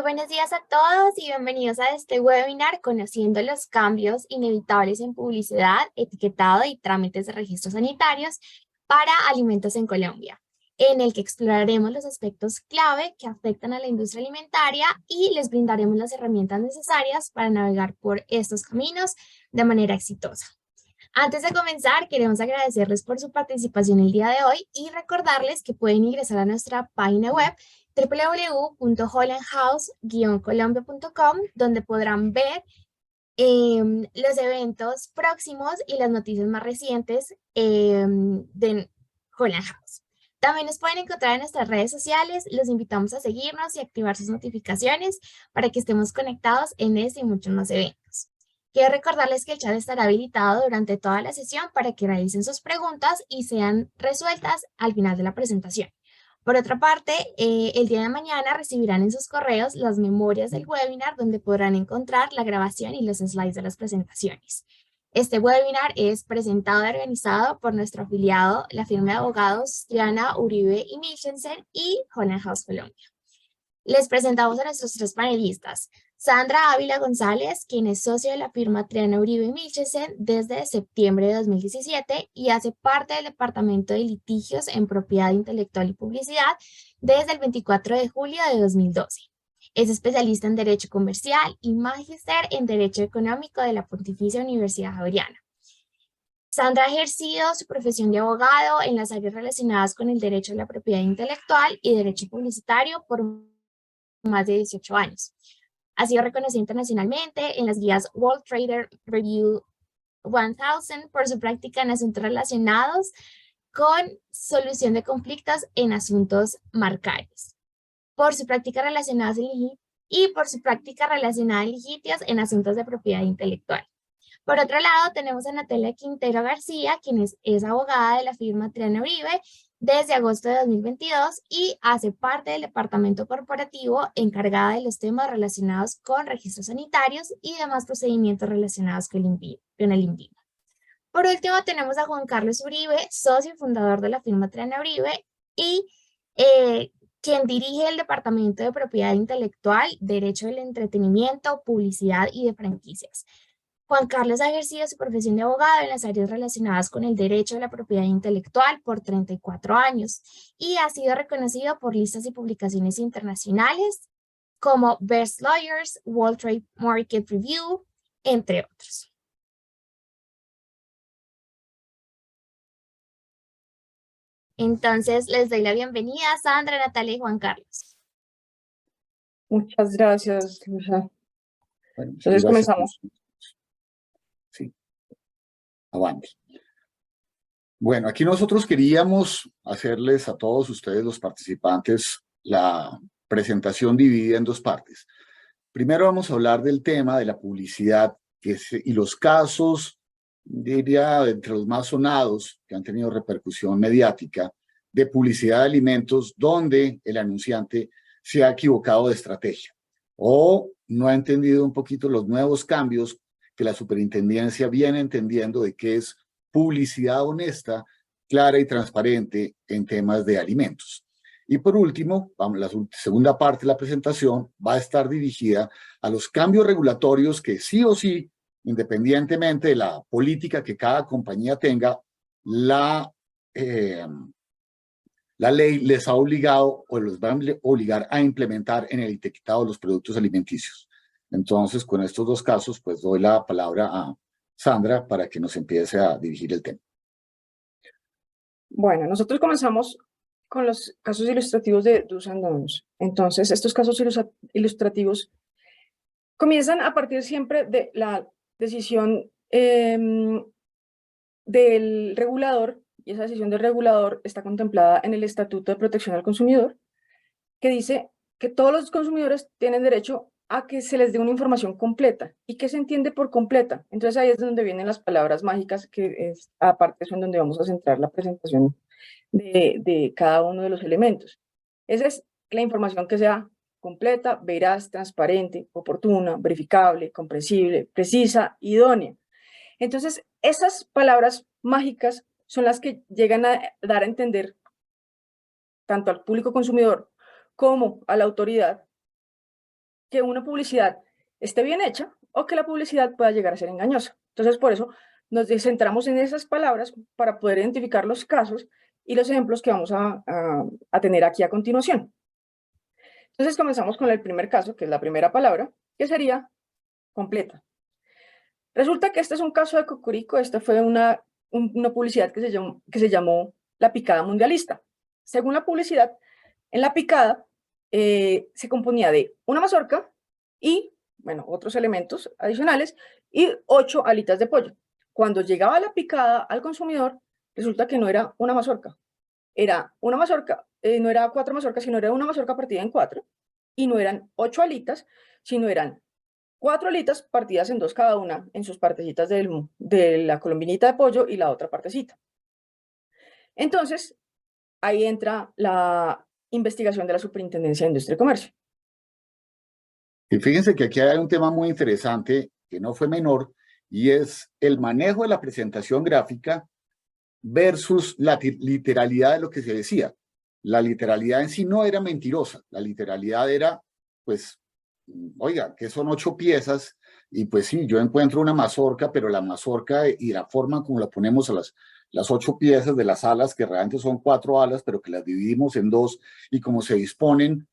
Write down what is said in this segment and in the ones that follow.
buenos días a todos y bienvenidos a este webinar conociendo los cambios inevitables en publicidad, etiquetado y trámites de registros sanitarios para alimentos en Colombia, en el que exploraremos los aspectos clave que afectan a la industria alimentaria y les brindaremos las herramientas necesarias para navegar por estos caminos de manera exitosa. Antes de comenzar, queremos agradecerles por su participación el día de hoy y recordarles que pueden ingresar a nuestra página web www.hollandhouse-colombia.com, donde podrán ver los eventos próximos y las noticias más recientes de Holland House. También nos pueden encontrar en nuestras redes sociales. Los invitamos a seguirnos y activar sus notificaciones para que estemos conectados en este y muchos más eventos. Quiero recordarles que el chat estará habilitado durante toda la sesión para que realicen sus preguntas y sean resueltas al final de la presentación. Por otra parte, el día de mañana recibirán en sus correos las memorias del webinar donde podrán encontrar la grabación y los slides de las presentaciones. Este webinar es presentado y organizado por nuestro afiliado, la firma de abogados Triana Uribe y Michelsen y Holland House Colombia. Les presentamos a nuestros tres panelistas. Sandra Ávila González, quien es socio de la firma Triana Uribe Michelsen desde septiembre de 2017 y hace parte del Departamento de Litigios en Propiedad Intelectual y Publicidad desde el 24 de julio de 2012. Es especialista en Derecho Comercial y magíster en Derecho Económico de la Pontificia Universidad Javeriana. Sandra ha ejercido su profesión de abogado en las áreas relacionadas con el derecho a la propiedad intelectual y derecho publicitario por más de 18 años. Ha sido reconocida internacionalmente en las guías World Trader Review 1000 por su práctica en asuntos relacionados con solución de conflictos en asuntos marcarios, por su práctica relacionada en litigios en asuntos de propiedad intelectual. Por otro lado, tenemos a Natalia Quintero García, quien es abogada de la firma Triana Uribe desde agosto de 2022 y hace parte del departamento corporativo encargada de los temas relacionados con registros sanitarios y demás procedimientos relacionados con el INVIMA. Por último, tenemos a Juan Carlos Uribe, socio y fundador de la firma Triana Uribe y quien dirige el Departamento de Propiedad Intelectual, Derecho del Entretenimiento, Publicidad y de Franquicias. Juan Carlos ha ejercido su profesión de abogado en las áreas relacionadas con el derecho a la propiedad intelectual por 34 años y ha sido reconocido por listas y publicaciones internacionales como Best Lawyers, World Trade Market Review, entre otros. Entonces, les doy la bienvenida a Sandra, Natalia y Juan Carlos. Muchas gracias, Luisa. Bueno, Entonces comenzamos. Sí, avante. Bueno, aquí nosotros queríamos hacerles a todos ustedes, los participantes, la presentación dividida en dos partes. Primero vamos a hablar del tema de la publicidad y los casos, diría, entre los más sonados que han tenido repercusión mediática, de publicidad de alimentos donde el anunciante se ha equivocado de estrategia o no ha entendido un poquito los nuevos cambios que la superintendencia viene entendiendo de qué es publicidad honesta, clara y transparente en temas de alimentos. Y por último, la segunda parte de la presentación va a estar dirigida a los cambios regulatorios que sí o sí, independientemente de la política que cada compañía tenga, la ley les ha obligado o los va a obligar a implementar en el etiquetado de los productos alimenticios. Entonces, con estos dos casos, pues doy la palabra a Sandra para que nos empiece a dirigir el tema. Bueno, nosotros comenzamos con los casos ilustrativos de Do's and Don'ts. Entonces, estos casos ilustrativos comienzan a partir siempre de la decisión del regulador, y esa decisión del regulador está contemplada en el Estatuto de Protección al Consumidor, que dice que todos los consumidores tienen derecho a que se les dé una información completa. ¿Y qué se entiende por completa? Entonces ahí es donde vienen las palabras mágicas, que es, aparte es en donde vamos a centrar la presentación de cada uno de los elementos. Esa es la información que sea completa, veraz, transparente, oportuna, verificable, comprensible, precisa, idónea. Entonces, esas palabras mágicas son las que llegan a dar a entender tanto al público consumidor como a la autoridad que una publicidad esté bien hecha o que la publicidad pueda llegar a ser engañosa. Entonces, por eso nos centramos en esas palabras para poder identificar los casos y los ejemplos que vamos a tener aquí a continuación. Entonces, comenzamos con el primer caso, que es la primera palabra, que sería completa. Resulta que este es un caso de Cocorico. Esta fue una publicidad que se llamó La Picada Mundialista. Según la publicidad, en la picada se componía de una mazorca y, bueno, otros elementos adicionales y 8 alitas de pollo. Cuando llegaba la picada al consumidor, resulta que no era una mazorca. Era una mazorca, no era 4 mazorcas, sino era una mazorca partida en 4. Y no eran 8 alitas, sino eran 4 alitas partidas en 2 cada una, en sus partecitas de la colombinita de pollo y la otra partecita. Entonces, ahí entra la investigación de la Superintendencia de Industria y Comercio. Y fíjense que aquí hay un tema muy interesante que no fue menor, y es el manejo de la presentación gráfica versus la literalidad de lo que se decía. La literalidad en sí no era mentirosa, la literalidad era, pues, oiga, que son 8 piezas, y pues sí, yo encuentro una mazorca, pero la mazorca y la forma como la ponemos a las 8 piezas de las alas, que realmente son 4 alas, pero que las dividimos en 2, y como se disponen,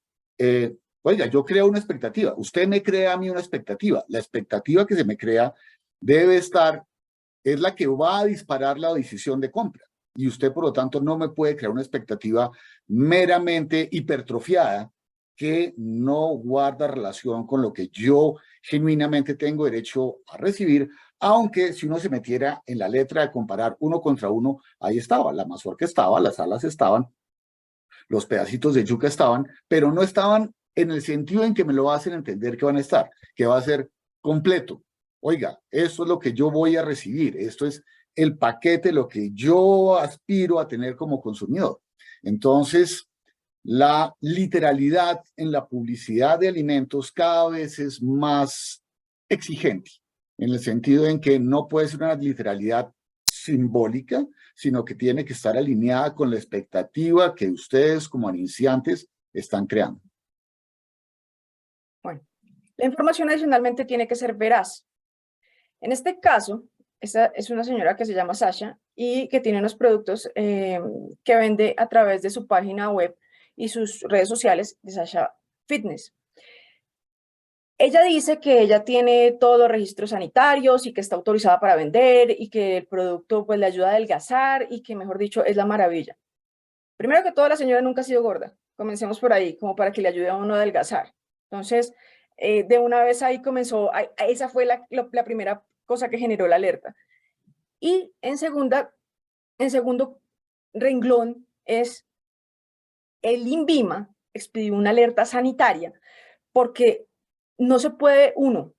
oiga, yo creo una expectativa, usted me crea a mí una expectativa, la expectativa que se me crea debe estar, es la que va a disparar la decisión de compra. Y usted, por lo tanto, no me puede crear una expectativa meramente hipertrofiada que no guarda relación con lo que yo genuinamente tengo derecho a recibir, aunque si uno se metiera en la letra de comparar uno contra uno, ahí estaba, la mazorca estaba, las alas estaban, los pedacitos de yuca estaban, pero no estaban en el sentido en que me lo hacen entender que van a estar, que va a ser completo. Oiga, esto es lo que yo voy a recibir, esto es el paquete, lo que yo aspiro a tener como consumidor. Entonces, la literalidad en la publicidad de alimentos cada vez es más exigente, en el sentido en que no puede ser una literalidad simbólica, sino que tiene que estar alineada con la expectativa que ustedes como anunciantes están creando. Bueno, la información adicionalmente tiene que ser veraz. En este caso, esta es una señora que se llama Sasha y que tiene unos productos que vende a través de su página web y sus redes sociales de Sasha Fitness. Ella dice que ella tiene todos los registros sanitarios y que está autorizada para vender y que el producto pues le ayuda a adelgazar y que, mejor dicho, es la maravilla. Primero que todo, la señora nunca ha sido gorda. Comencemos por ahí, como para que le ayude a uno a adelgazar. Entonces, de una vez ahí comenzó, esa fue la primera cosa que generó la alerta. Y en segundo renglón es el INVIMA expidió una alerta sanitaria porque no se puede, uno,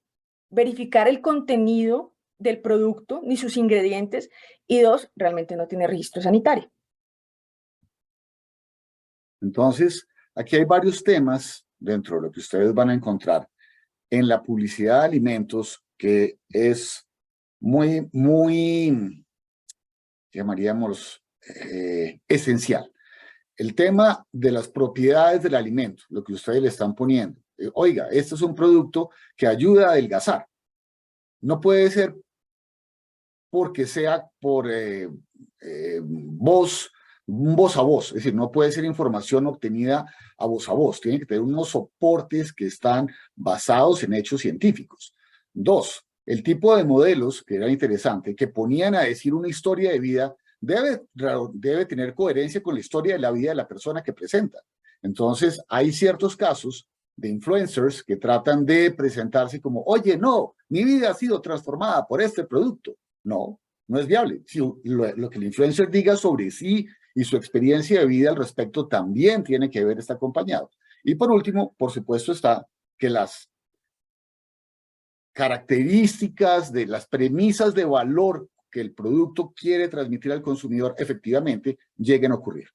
verificar el contenido del producto ni sus ingredientes, y 2, realmente no tiene registro sanitario. Entonces, aquí hay varios temas dentro de lo que ustedes van a encontrar en la publicidad de alimentos que es muy, llamaríamos, esencial. El tema de las propiedades del alimento, lo que ustedes le están poniendo. Oiga, este es un producto que ayuda a adelgazar. No puede ser porque sea por voz a voz, es decir, no puede ser información obtenida a voz, tiene que tener unos soportes que están basados en hechos científicos. 2, el tipo de modelos, que era interesante, que ponían a decir una historia de vida, debe tener coherencia con la historia de la vida de la persona que presenta. Entonces, hay ciertos casos de influencers que tratan de presentarse como, oye, no, mi vida ha sido transformada por este producto. No, no es viable. Si lo que el influencer diga sobre sí y su experiencia de vida al respecto también tiene que ver, está acompañado. Y por último, por supuesto, está que las características de las premisas de valor que el producto quiere transmitir al consumidor efectivamente lleguen a ocurrir.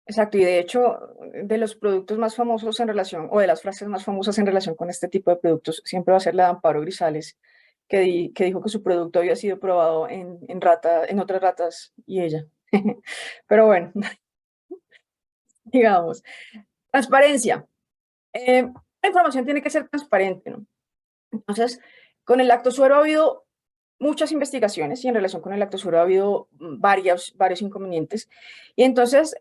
Exacto, y de hecho, de los productos más famosos en relación, o de las frases más famosas en relación con este tipo de productos, siempre va a ser la de Amparo Grisales, que dijo que su producto había sido probado en otras ratas y ella. Pero bueno, digamos. Transparencia. La información tiene que ser transparente, ¿no? Entonces, con el lactosuero ha habido muchas investigaciones y en relación con el lactosuero ha habido varios inconvenientes. Y entonces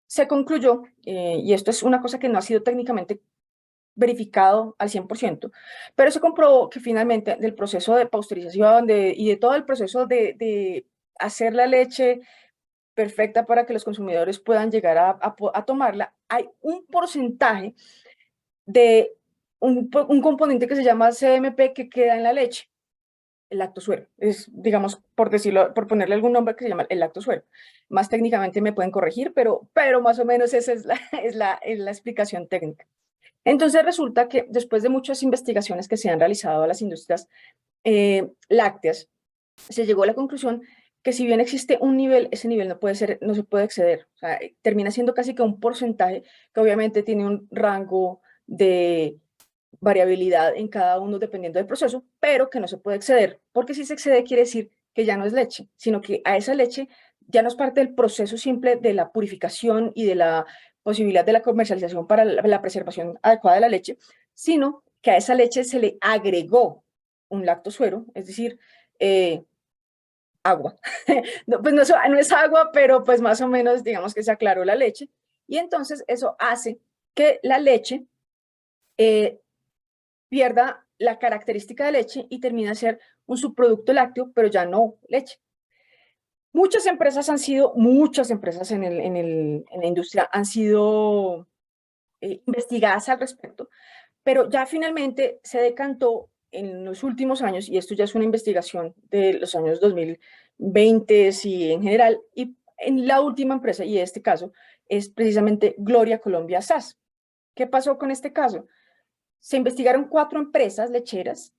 se concluyó, y esto es una cosa que no ha sido técnicamente verificado al 100%, pero se comprobó que finalmente del proceso de pasteurización y de todo el proceso de hacer la leche perfecta para que los consumidores puedan llegar a tomarla, hay un porcentaje de un componente que se llama CMP que queda en la leche, el lactosuero. Es, digamos, por decirlo, por ponerle algún nombre que se llama el lactosuero. Más técnicamente me pueden corregir, pero más o menos esa es la explicación técnica. Entonces resulta que después de muchas investigaciones que se han realizado a las industrias lácteas, se llegó a la conclusión que si bien existe un nivel, ese nivel no se puede exceder. O sea, termina siendo casi que un porcentaje que obviamente tiene un rango de variabilidad en cada uno dependiendo del proceso, pero que no se puede exceder, porque si se excede quiere decir que ya no es leche, sino que a esa leche ya no es parte del proceso simple de la purificación y de la posibilidad de la comercialización para la preservación adecuada de la leche, sino que a esa leche se le agregó un lactosuero, es decir, agua. No, pues no es agua, pero pues más o menos digamos que se aclaró la leche, y entonces eso hace que la leche pierda la característica de leche y termina a ser un subproducto lácteo, pero ya no leche. Muchas empresas en la industria han sido investigadas al respecto, pero ya finalmente se decantó en los últimos años, y esto ya es una investigación de los años 2020 y en general, y en la última empresa, y este caso es precisamente Gloria Colombia SAS. ¿Qué pasó con este caso? Se investigaron 4 empresas lecheras,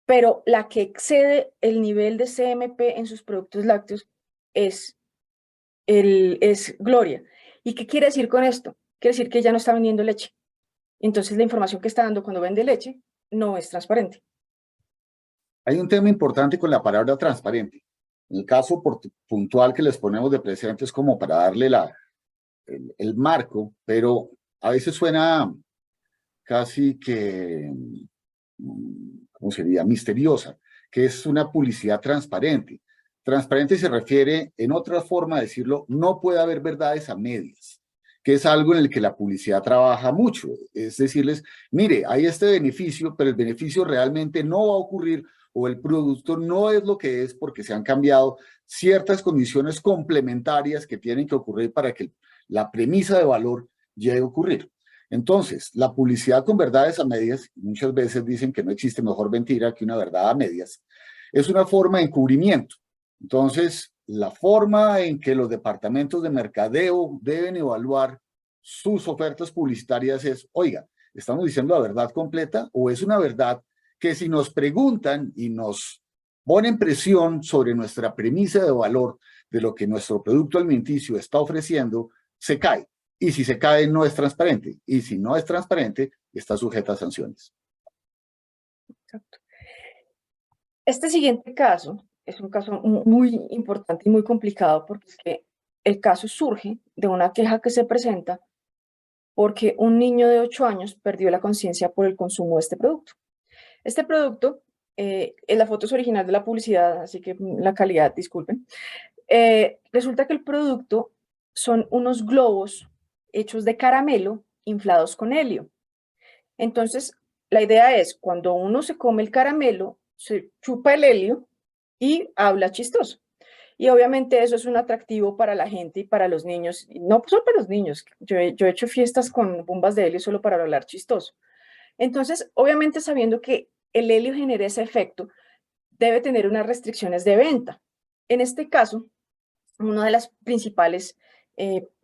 pero la que excede el nivel de CMP en sus productos lácteos es Gloria. ¿Y qué quiere decir con esto? Quiere decir que ya no está vendiendo leche. Entonces la información que está dando cuando vende leche no es transparente. Hay un tema importante con la palabra transparente. En el caso puntual que les ponemos de presente es como para darle el marco, pero a veces suena casi que, ¿cómo sería? Misteriosa, que es una publicidad transparente. Transparente se refiere, en otra forma de decirlo, no puede haber verdades a medias, que es algo en el que la publicidad trabaja mucho. Es decirles, mire, hay este beneficio, pero el beneficio realmente no va a ocurrir o el producto no es lo que es porque se han cambiado ciertas condiciones complementarias que tienen que ocurrir para que la premisa de valor llegue a ocurrir. Entonces, la publicidad con verdades a medias, muchas veces dicen que no existe mejor mentira que una verdad a medias, es una forma de encubrimiento. Entonces, la forma en que los departamentos de mercadeo deben evaluar sus ofertas publicitarias es, oiga, ¿estamos diciendo la verdad completa o es una verdad que si nos preguntan y nos ponen presión sobre nuestra premisa de valor de lo que nuestro producto alimenticio está ofreciendo, se cae? Y si se cae, no es transparente. Y si no es transparente, está sujeta a sanciones. Exacto. Este siguiente caso es un caso muy importante y muy complicado porque es que el caso surge de una queja que se presenta porque un niño de 8 años perdió la conciencia por el consumo de este producto. Este producto, la foto es original de la publicidad, así que la calidad, disculpen. Resulta que el producto son unos globos hechos de caramelo inflados con helio. Entonces, la idea es, cuando uno se come el caramelo, se chupa el helio y habla chistoso. Y obviamente eso es un atractivo para la gente y para los niños, y no solo para los niños. Yo he hecho fiestas con bombas de helio solo para hablar chistoso. Entonces, obviamente sabiendo que el helio genera ese efecto, debe tener unas restricciones de venta. En este caso, uno de los principales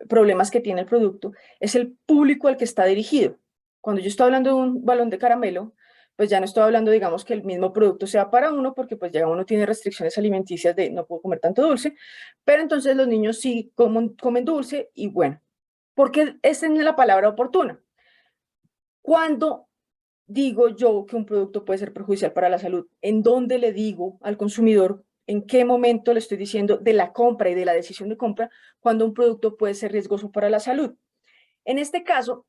problemas que tiene el producto es el público al que está dirigido. Cuando yo estoy hablando de un balón de caramelo, pues ya no estoy hablando, digamos, que el mismo producto sea para uno, porque pues ya uno tiene restricciones alimenticias de no puedo comer tanto dulce, pero entonces los niños sí comen dulce y bueno, porque esa es la palabra oportuna. Cuando digo yo que un producto puede ser perjudicial para la salud, ¿en dónde le digo al consumidor, en qué momento le estoy diciendo de la compra y de la decisión de compra, cuando un producto puede ser riesgoso para la salud? En este caso,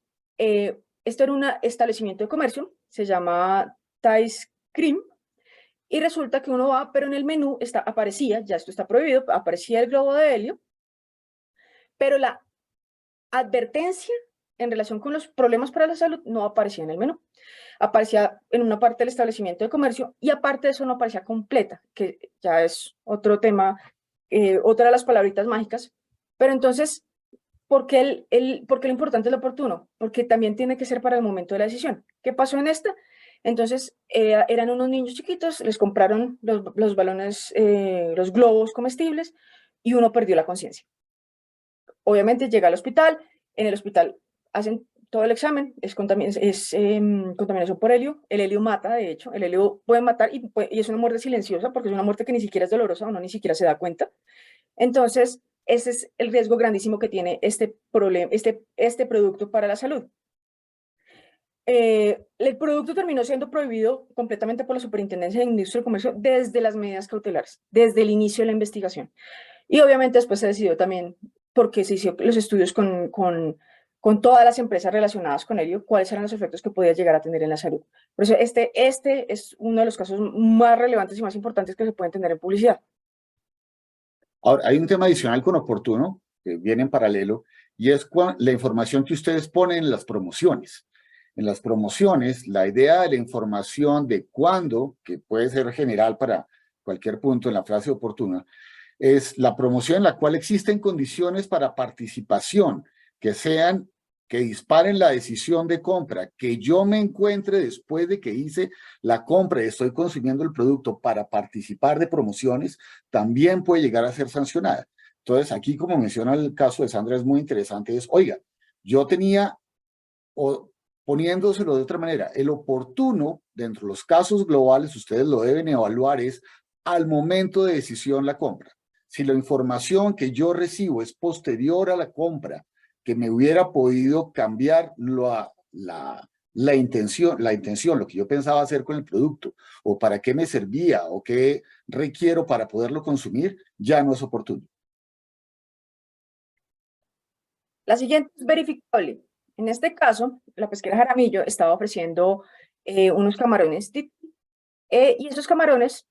esto era un establecimiento de comercio, se llama Thais Cream, y resulta que uno va, pero en el menú aparecía, ya esto está prohibido, aparecía el globo de helio, pero la advertencia en relación con los problemas para la salud no aparecía en el menú. Aparecía en una parte del establecimiento de comercio y aparte de eso no aparecía completa, que ya es otro tema, otra de las palabritas mágicas. Pero entonces, ¿por qué lo importante es lo oportuno? Porque también tiene que ser para el momento de la decisión. ¿Qué pasó en esta? Entonces, eran unos niños chiquitos, les compraron los balones, los globos comestibles y uno perdió la conciencia. Obviamente llega al hospital, en el hospital hacen todo el examen, es contaminación por helio, el helio mata, de hecho, el helio puede matar y es una muerte silenciosa porque es una muerte que ni siquiera es dolorosa, uno ni siquiera se da cuenta. Entonces, ese es el riesgo grandísimo que tiene este producto para la salud. El producto terminó siendo prohibido completamente por la Superintendencia de Industria y Comercio desde las medidas cautelares, desde el inicio de la investigación. Y obviamente después se decidió también, porque se hicieron los estudios con todas las empresas relacionadas con ello, cuáles eran los efectos que podía llegar a tener en la salud. Por eso este es uno de los casos más relevantes y más importantes que se pueden tener en publicidad. Ahora, hay un tema adicional con oportuno, que viene en paralelo, y es la información que ustedes ponen en las promociones. En las promociones, la idea de la información de cuándo, que puede ser general para cualquier punto en la frase oportuna, es la promoción en la cual existen condiciones para participación, que disparen la decisión de compra, que yo me encuentre después de que hice la compra y estoy consumiendo el producto para participar de promociones, también puede llegar a ser sancionada. Entonces, aquí, como menciona el caso de Sandra, es muy interesante, oiga, yo tenía, o poniéndoselo de otra manera, el oportuno, dentro de los casos globales, ustedes lo deben evaluar, es al momento de decisión la compra. Si la información que yo recibo es posterior a la compra, que me hubiera podido cambiar la intención, lo que yo pensaba hacer con el producto, o para qué me servía, o qué requiero para poderlo consumir, ya no es oportuno. La siguiente es verificable. En este caso, la pesquera Jaramillo estaba ofreciendo unos camarones y esos camarones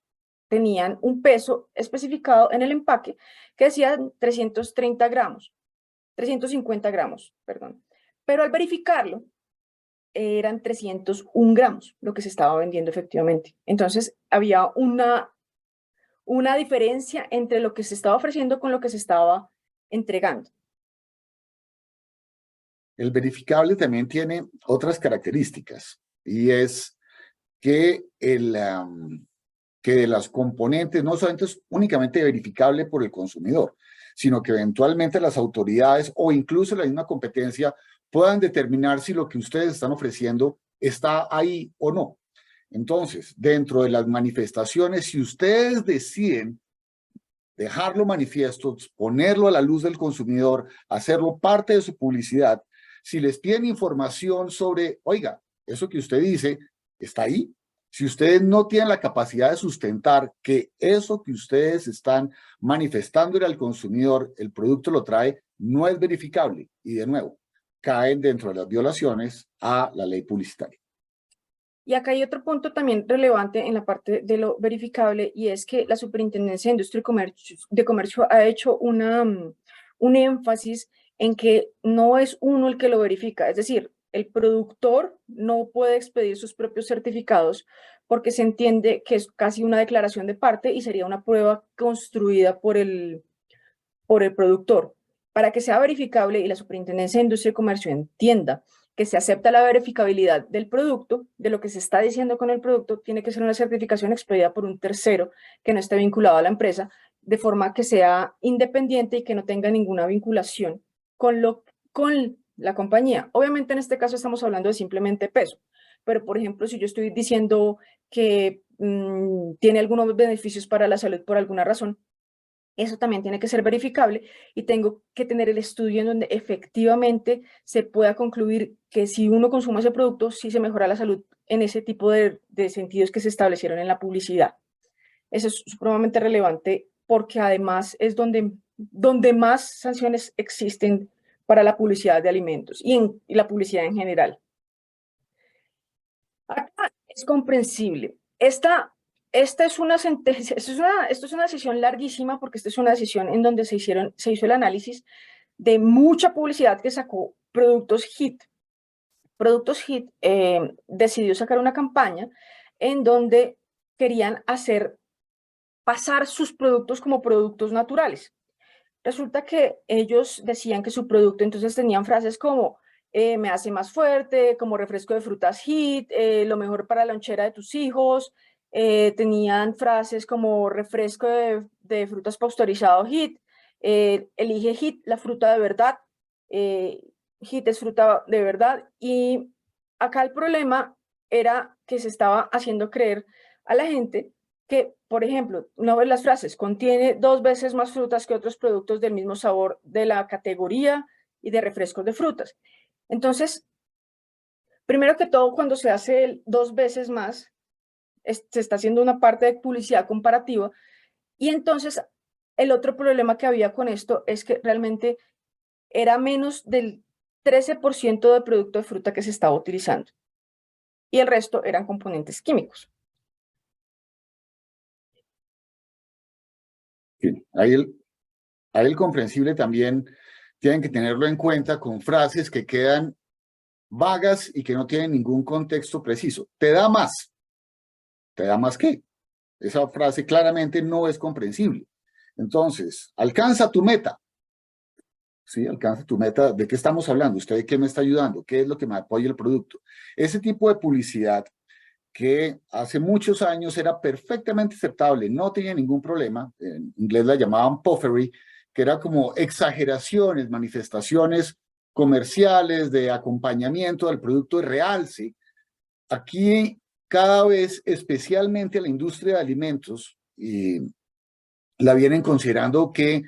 tenían un peso especificado en el empaque que decía 330 gramos, 350 gramos, perdón. Pero al verificarlo, eran 301 gramos lo que se estaba vendiendo efectivamente. Entonces, había una diferencia entre lo que se estaba ofreciendo con lo que se estaba entregando. El verificable también tiene otras características y es que que de las componentes no solamente es únicamente verificable por el consumidor, sino que eventualmente las autoridades o incluso la misma competencia puedan determinar si lo que ustedes están ofreciendo está ahí o no. Entonces, dentro de las manifestaciones, si ustedes deciden dejarlo manifiesto, ponerlo a la luz del consumidor, hacerlo parte de su publicidad, si les piden información sobre, oiga, eso que usted dice, ¿está ahí? Si ustedes no tienen la capacidad de sustentar que eso que ustedes están manifestándole al consumidor, el producto lo trae, no es verificable. Y de nuevo, caen dentro de las violaciones a la ley publicitaria. Y acá hay otro punto también relevante en la parte de lo verificable, y es que la Superintendencia de Industria y Comercio ha hecho un énfasis en que no es uno el que lo verifica, es decir, el productor no puede expedir sus propios certificados porque se entiende que es casi una declaración de parte y sería una prueba construida por el productor. Para que sea verificable y la Superintendencia de Industria y Comercio entienda que se acepta la verificabilidad del producto, de lo que se está diciendo con el producto, tiene que ser una certificación expedida por un tercero que no esté vinculado a la empresa, de forma que sea independiente y que no tenga ninguna vinculación con la compañía. Obviamente en este caso estamos hablando de simplemente peso, pero por ejemplo, si yo estoy diciendo que tiene algunos beneficios para la salud por alguna razón, eso también tiene que ser verificable y tengo que tener el estudio en donde efectivamente se pueda concluir que si uno consume ese producto, sí se mejora la salud en ese tipo de sentidos que se establecieron en la publicidad. Eso es supremamente relevante porque además es donde más sanciones existen para la publicidad de alimentos y la publicidad en general. Es comprensible. Esta es una sentencia, esto es una decisión larguísima porque esta es una decisión en donde se hizo el análisis de mucha publicidad que sacó Productos Hit. Productos Hit decidió sacar una campaña en donde querían hacer pasar sus productos como productos naturales. Resulta que ellos decían que su producto, entonces tenían frases como me hace más fuerte, como refresco de frutas Hit, lo mejor para la lonchera de tus hijos. Tenían frases como refresco de frutas pasteurizado Hit, elige Hit, la fruta de verdad. Hit es fruta de verdad. Y acá el problema era que se estaba haciendo creer a la gente que, por ejemplo, una de las frases contiene 2 veces más frutas que otros productos del mismo sabor de la categoría y de refrescos de frutas. Entonces, primero que todo, cuando se hace el 2 veces más, se está haciendo una parte de publicidad comparativa. Y entonces, el otro problema que había con esto es que realmente era menos del 13% de producto de fruta que se estaba utilizando. Y el resto eran componentes químicos. Sí, ahí el comprensible también tienen que tenerlo en cuenta con frases que quedan vagas y que no tienen ningún contexto preciso. ¿Te da más? ¿Te da más qué? Esa frase claramente no es comprensible. Entonces, alcanza tu meta. Sí, alcanza tu meta. ¿De qué estamos hablando? ¿Usted de qué me está ayudando? ¿Qué es lo que me apoya el producto? Ese tipo de publicidad que hace muchos años era perfectamente aceptable, no tenía ningún problema, en inglés la llamaban puffery, que era como exageraciones, manifestaciones comerciales de acompañamiento del producto de realce. Aquí cada vez, especialmente la industria de alimentos, la vienen considerando que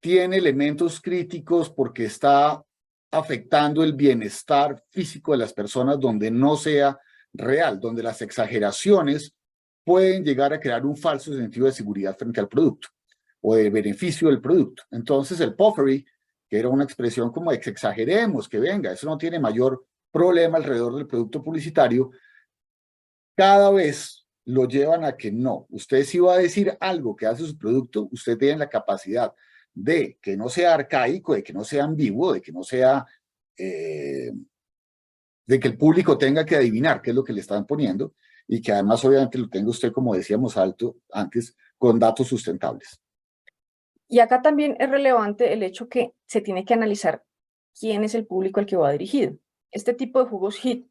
tiene elementos críticos porque está afectando el bienestar físico de las personas donde no sea real, donde las exageraciones pueden llegar a crear un falso sentido de seguridad frente al producto o de beneficio del producto. Entonces el puffery, que era una expresión como de que exageremos, que venga, eso no tiene mayor problema alrededor del producto publicitario, cada vez lo llevan a que no. Usted si va a decir algo que hace su producto, usted tiene la capacidad de que no sea arcaico, de que no sea ambiguo, de que no sea, de que el público tenga que adivinar qué es lo que le están poniendo y que además obviamente lo tenga usted, como decíamos alto antes, con datos sustentables. Y acá también es relevante el hecho que se tiene que analizar quién es el público al que va dirigido. Este tipo de jugos HIT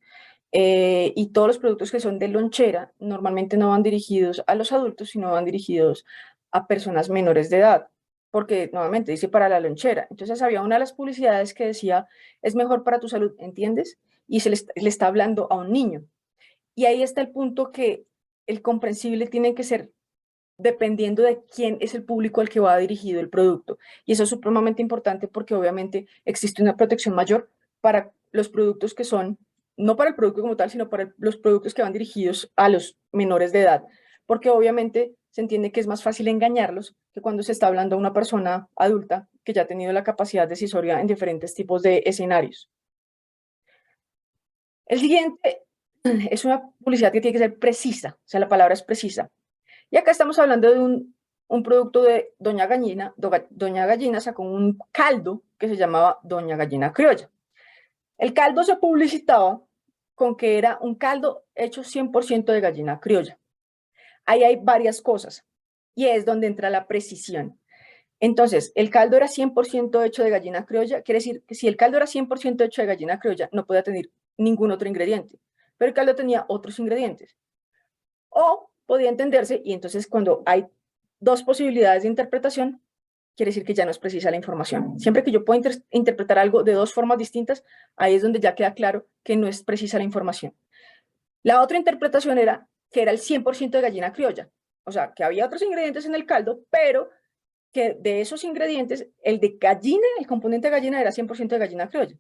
y todos los productos que son de lonchera normalmente no van dirigidos a los adultos, sino van dirigidos a personas menores de edad, porque nuevamente dice para la lonchera. Entonces había una de las publicidades que decía, es mejor para tu salud, ¿entiendes? Y le está hablando a un niño. Y ahí está el punto que el comprensible tiene que ser dependiendo de quién es el público al que va dirigido el producto. Y eso es supremamente importante porque obviamente existe una protección mayor para los productos que son, no para el producto como tal, sino para los productos que van dirigidos a los menores de edad, porque obviamente se entiende que es más fácil engañarlos que cuando se está hablando a una persona adulta que ya ha tenido la capacidad decisoria en diferentes tipos de escenarios. El siguiente es una publicidad que tiene que ser precisa, o sea, la palabra es precisa. Y acá estamos hablando de un producto de Doña Gallina. Doña Gallina sacó un caldo que se llamaba Doña Gallina Criolla. El caldo se publicitaba con que era un caldo hecho 100% de gallina criolla. Ahí hay varias cosas y es donde entra la precisión. Entonces, el caldo era 100% hecho de gallina criolla, quiere decir que si el caldo era 100% hecho de gallina criolla, no podía tener ningún otro ingrediente, pero el caldo tenía otros ingredientes. O podía entenderse, y entonces cuando hay dos posibilidades de interpretación, quiere decir que ya no es precisa la información. Siempre que yo pueda interpretar algo de dos formas distintas, ahí es donde ya queda claro que no es precisa la información. La otra interpretación era que era el 100% de gallina criolla, o sea, que había otros ingredientes en el caldo, pero que de esos ingredientes, el de gallina, el componente gallina era 100% de gallina criolla.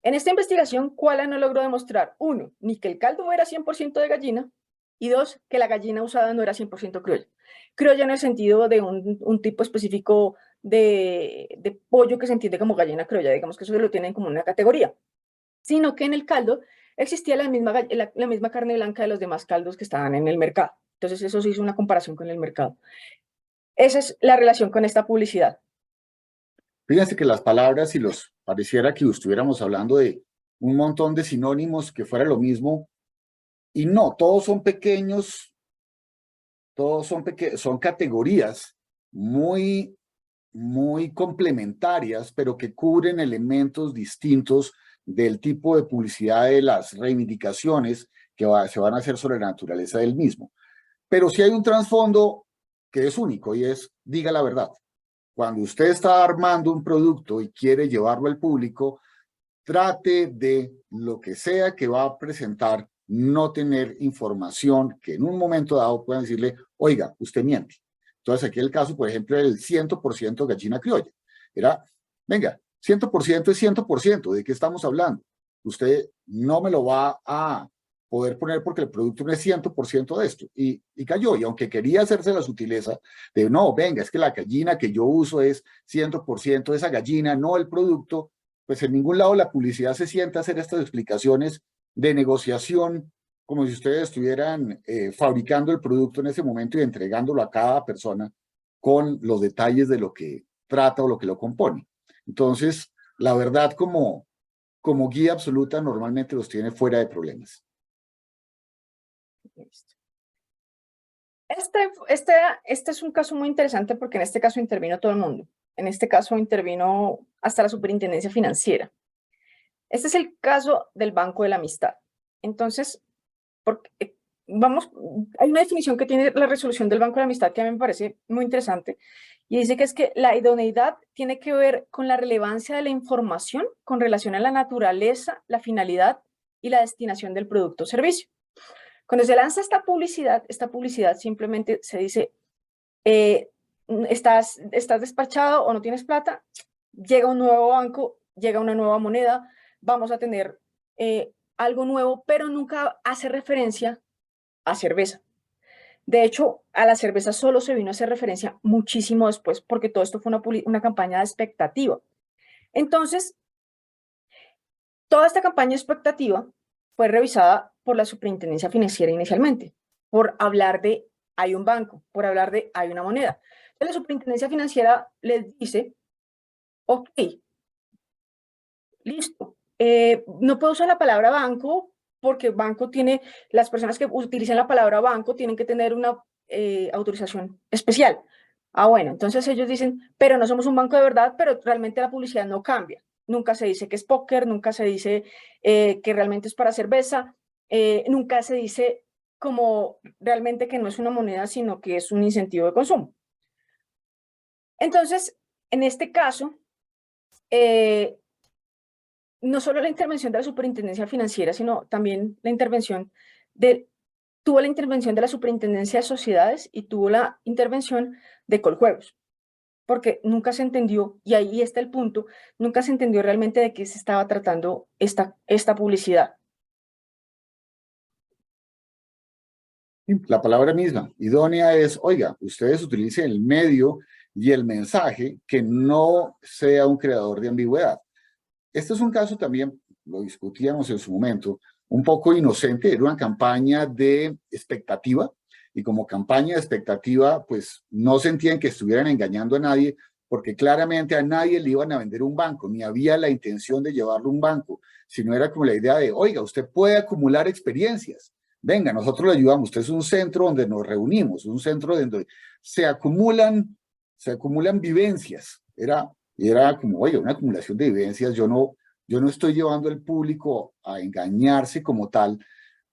En esta investigación, Koala no logró demostrar, uno, ni que el caldo era 100% de gallina, y dos, que la gallina usada no era 100% criolla. Criolla en el sentido de un tipo específico de pollo que se entiende como gallina criolla, digamos que eso se lo tienen como una categoría, sino que en el caldo existía la misma carne blanca de los demás caldos que estaban en el mercado. Entonces eso se hizo una comparación con el mercado. Esa es la relación con esta publicidad. Fíjense que las palabras, si los pareciera que estuviéramos hablando de un montón de sinónimos que fuera lo mismo, y no, todos son pequeños, son categorías muy, muy complementarias, pero que cubren elementos distintos del tipo de publicidad de las reivindicaciones que se van a hacer sobre la naturaleza del mismo. Pero sí hay un trasfondo que es único y es, diga la verdad. Cuando usted está armando un producto y quiere llevarlo al público, trate de lo que sea que va a presentar, no tener información que en un momento dado puedan decirle, oiga, usted miente. Entonces aquí el caso, por ejemplo, del 100% gallina criolla. Era, venga, 100% es 100%, ¿de qué estamos hablando? Usted no me lo va a poder poner porque el producto no es 100% de esto. Y cayó, y aunque quería hacerse la sutileza de, no, venga, es que la gallina que yo uso es 100% de esa gallina, no el producto, pues en ningún lado la publicidad se sienta a hacer estas explicaciones de negociación, como si ustedes estuvieran fabricando el producto en ese momento y entregándolo a cada persona con los detalles de lo que trata o lo que lo compone. Entonces, la verdad como guía absoluta normalmente los tiene fuera de problemas. Este es un caso muy interesante porque en este caso intervino todo el mundo. En este caso intervino hasta la Superintendencia Financiera. Este es el caso del Banco de la Amistad. Entonces, hay una definición que tiene la resolución del Banco de la Amistad que a mí me parece muy interesante y dice que es que la idoneidad tiene que ver con la relevancia de la información con relación a la naturaleza, la finalidad y la destinación del producto o servicio. Cuando se lanza esta publicidad simplemente se dice, estás despachado o no tienes plata, llega un nuevo banco, llega una nueva moneda, vamos a tener algo nuevo, pero nunca hace referencia a cerveza. De hecho, a la cerveza solo se vino a hacer referencia muchísimo después, porque todo esto fue una campaña de expectativa. Entonces, toda esta campaña de expectativa fue revisada por la Superintendencia Financiera inicialmente, por hablar de hay un banco, por hablar de hay una moneda. Entonces, la Superintendencia Financiera les dice, ok, listo, no puedo usar la palabra banco porque banco tiene, las personas que utilizan la palabra banco tienen que tener una autorización especial. Ah, bueno, entonces ellos dicen, pero no somos un banco de verdad, pero realmente la publicidad no cambia. Nunca se dice que es póker, nunca se dice que realmente es para cerveza, nunca se dice como realmente que no es una moneda, sino que es un incentivo de consumo. Entonces, en este caso, no solo la intervención de la Superintendencia Financiera, sino también tuvo la intervención de la Superintendencia de Sociedades y tuvo la intervención de Coljuegos, porque nunca se entendió, y ahí está el punto, nunca se entendió realmente de qué se estaba tratando esta publicidad. La palabra misma, idónea, es, oiga, ustedes utilicen el medio y el mensaje que no sea un creador de ambigüedad. Este es un caso también, lo discutíamos en su momento, un poco inocente, era una campaña de expectativa, y como campaña de expectativa, pues no sentían que estuvieran engañando a nadie, porque claramente a nadie le iban a vender un banco, ni había la intención de llevarlo a un banco, sino era como la idea de, oiga, usted puede acumular experiencias, venga, nosotros le ayudamos, usted es un centro donde nos reunimos, un centro donde se acumulan vivencias, era como, oye, una acumulación de vivencias, yo no estoy llevando al público a engañarse como tal,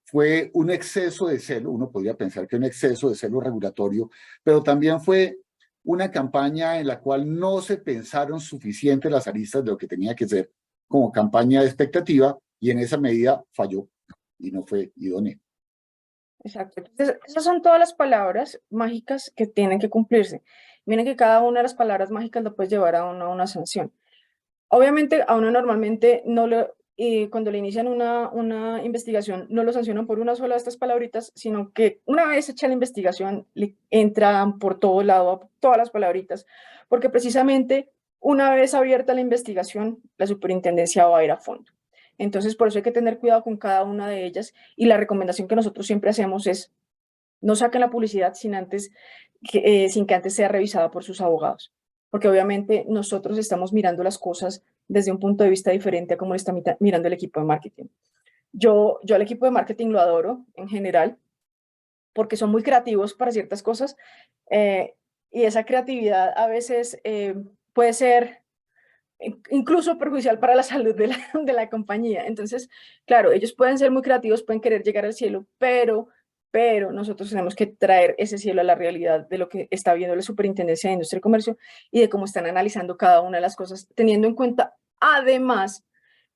fue un exceso de celo, uno podría pensar que un exceso de celo regulatorio, pero también fue una campaña en la cual no se pensaron suficiente las aristas de lo que tenía que ser como campaña de expectativa, y en esa medida falló y no fue idóneo. Exacto. Entonces, esas son todas las palabras mágicas que tienen que cumplirse. Miren que cada una de las palabras mágicas lo puede llevar a una sanción. Obviamente, a uno normalmente cuando le inician una investigación, no lo sancionan por una sola de estas palabritas, sino que una vez hecha la investigación, le entran por todo lado todas las palabritas, porque precisamente una vez abierta la investigación, la superintendencia va a ir a fondo. Entonces, por eso hay que tener cuidado con cada una de ellas, y la recomendación que nosotros siempre hacemos es no saquen la publicidad sin que antes sea revisada por sus abogados, porque obviamente nosotros estamos mirando las cosas desde un punto de vista diferente a como lo está mirando el equipo de marketing. Yo al equipo de marketing lo adoro en general, porque son muy creativos para ciertas cosas, y esa creatividad a veces puede ser incluso perjudicial para la salud de la compañía. Entonces, claro, ellos pueden ser muy creativos, pueden querer llegar al cielo, pero nosotros tenemos que traer ese cielo a la realidad de lo que está viendo la Superintendencia de Industria y Comercio y de cómo están analizando cada una de las cosas, teniendo en cuenta, además,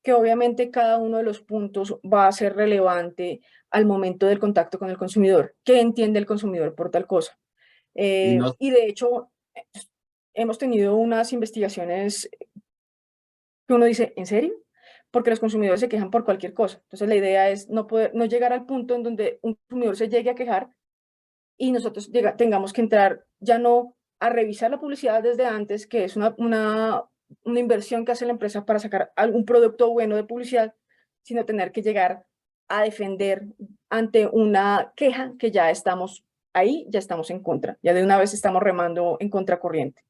que obviamente cada uno de los puntos va a ser relevante al momento del contacto con el consumidor. ¿Qué entiende el consumidor por tal cosa? Y no, Y de hecho, hemos tenido unas investigaciones que uno dice, ¿en serio? Porque los consumidores se quejan por cualquier cosa. Entonces la idea es no llegar al punto en donde un consumidor se llegue a quejar y nosotros tengamos que entrar ya no a revisar la publicidad desde antes, que es una inversión que hace la empresa para sacar algún producto bueno de publicidad, sino tener que llegar a defender ante una queja que ya estamos ahí, ya estamos en contra, ya de una vez estamos remando en contracorriente.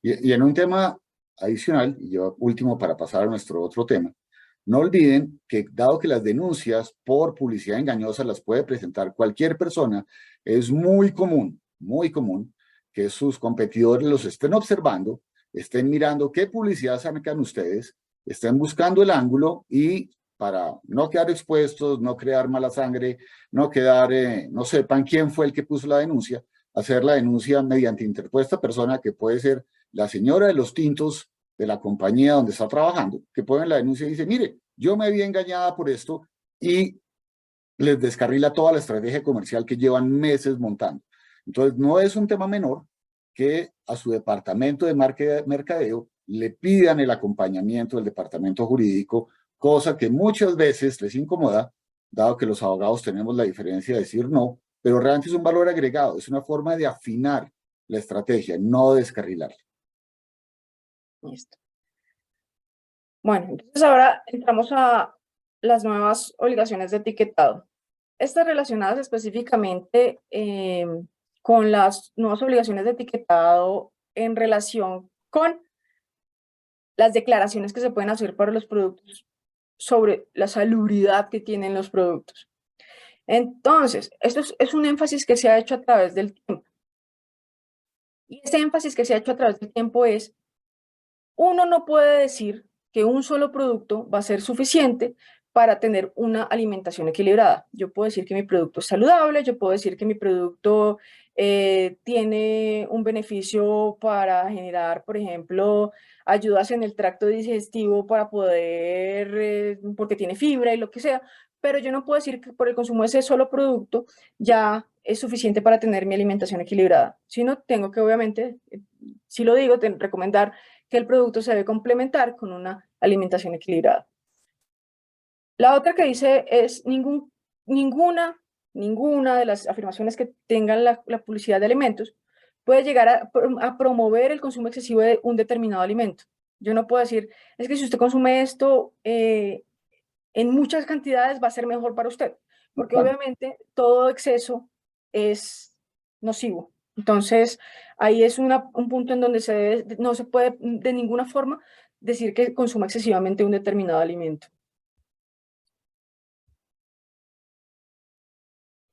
y en un tema adicional, y yo último para pasar a nuestro otro tema, no olviden que dado que las denuncias por publicidad engañosa las puede presentar cualquier persona, es muy común que sus competidores los estén observando, estén mirando qué publicidad sacan ustedes, estén buscando el ángulo y para no quedar expuestos, no crear mala sangre, no quedar, no sepan quién fue el que puso la denuncia, hacer la denuncia mediante interpuesta persona que puede ser la señora de los tintos de la compañía donde está trabajando, que ponen la denuncia y dice, mire, yo me vi engañada por esto y les descarrila toda la estrategia comercial que llevan meses montando. Entonces, no es un tema menor que a su departamento de mercadeo le pidan el acompañamiento del departamento jurídico, cosa que muchas veces les incomoda, dado que los abogados tenemos la diferencia de decir no, pero realmente es un valor agregado, es una forma de afinar la estrategia, no descarrilarla. Listo. Bueno, entonces ahora entramos a las nuevas obligaciones de etiquetado. Estas relacionadas específicamente con las nuevas obligaciones de etiquetado en relación con las declaraciones que se pueden hacer para los productos sobre la salubridad que tienen los productos. Entonces, esto es un énfasis que se ha hecho a través del tiempo. Y ese énfasis que se ha hecho a través del tiempo es, uno no puede decir que un solo producto va a ser suficiente para tener una alimentación equilibrada. Yo puedo decir que mi producto es saludable, yo puedo decir que mi producto tiene un beneficio para generar, por ejemplo, ayudas en el tracto digestivo para poder, porque tiene fibra y lo que sea, pero yo no puedo decir que por el consumo de ese solo producto ya es suficiente para tener mi alimentación equilibrada, sino tengo que obviamente, si lo digo, recomendar que el producto se debe complementar con una alimentación equilibrada. La otra que dice es ninguna de las afirmaciones que tengan la publicidad de alimentos puede llegar a promover el consumo excesivo de un determinado alimento. Yo no puedo decir, es que si usted consume esto en muchas cantidades va a ser mejor para usted, porque obviamente todo exceso es nocivo. Entonces, ahí es un punto en donde no se puede de ninguna forma decir que consuma excesivamente un determinado alimento.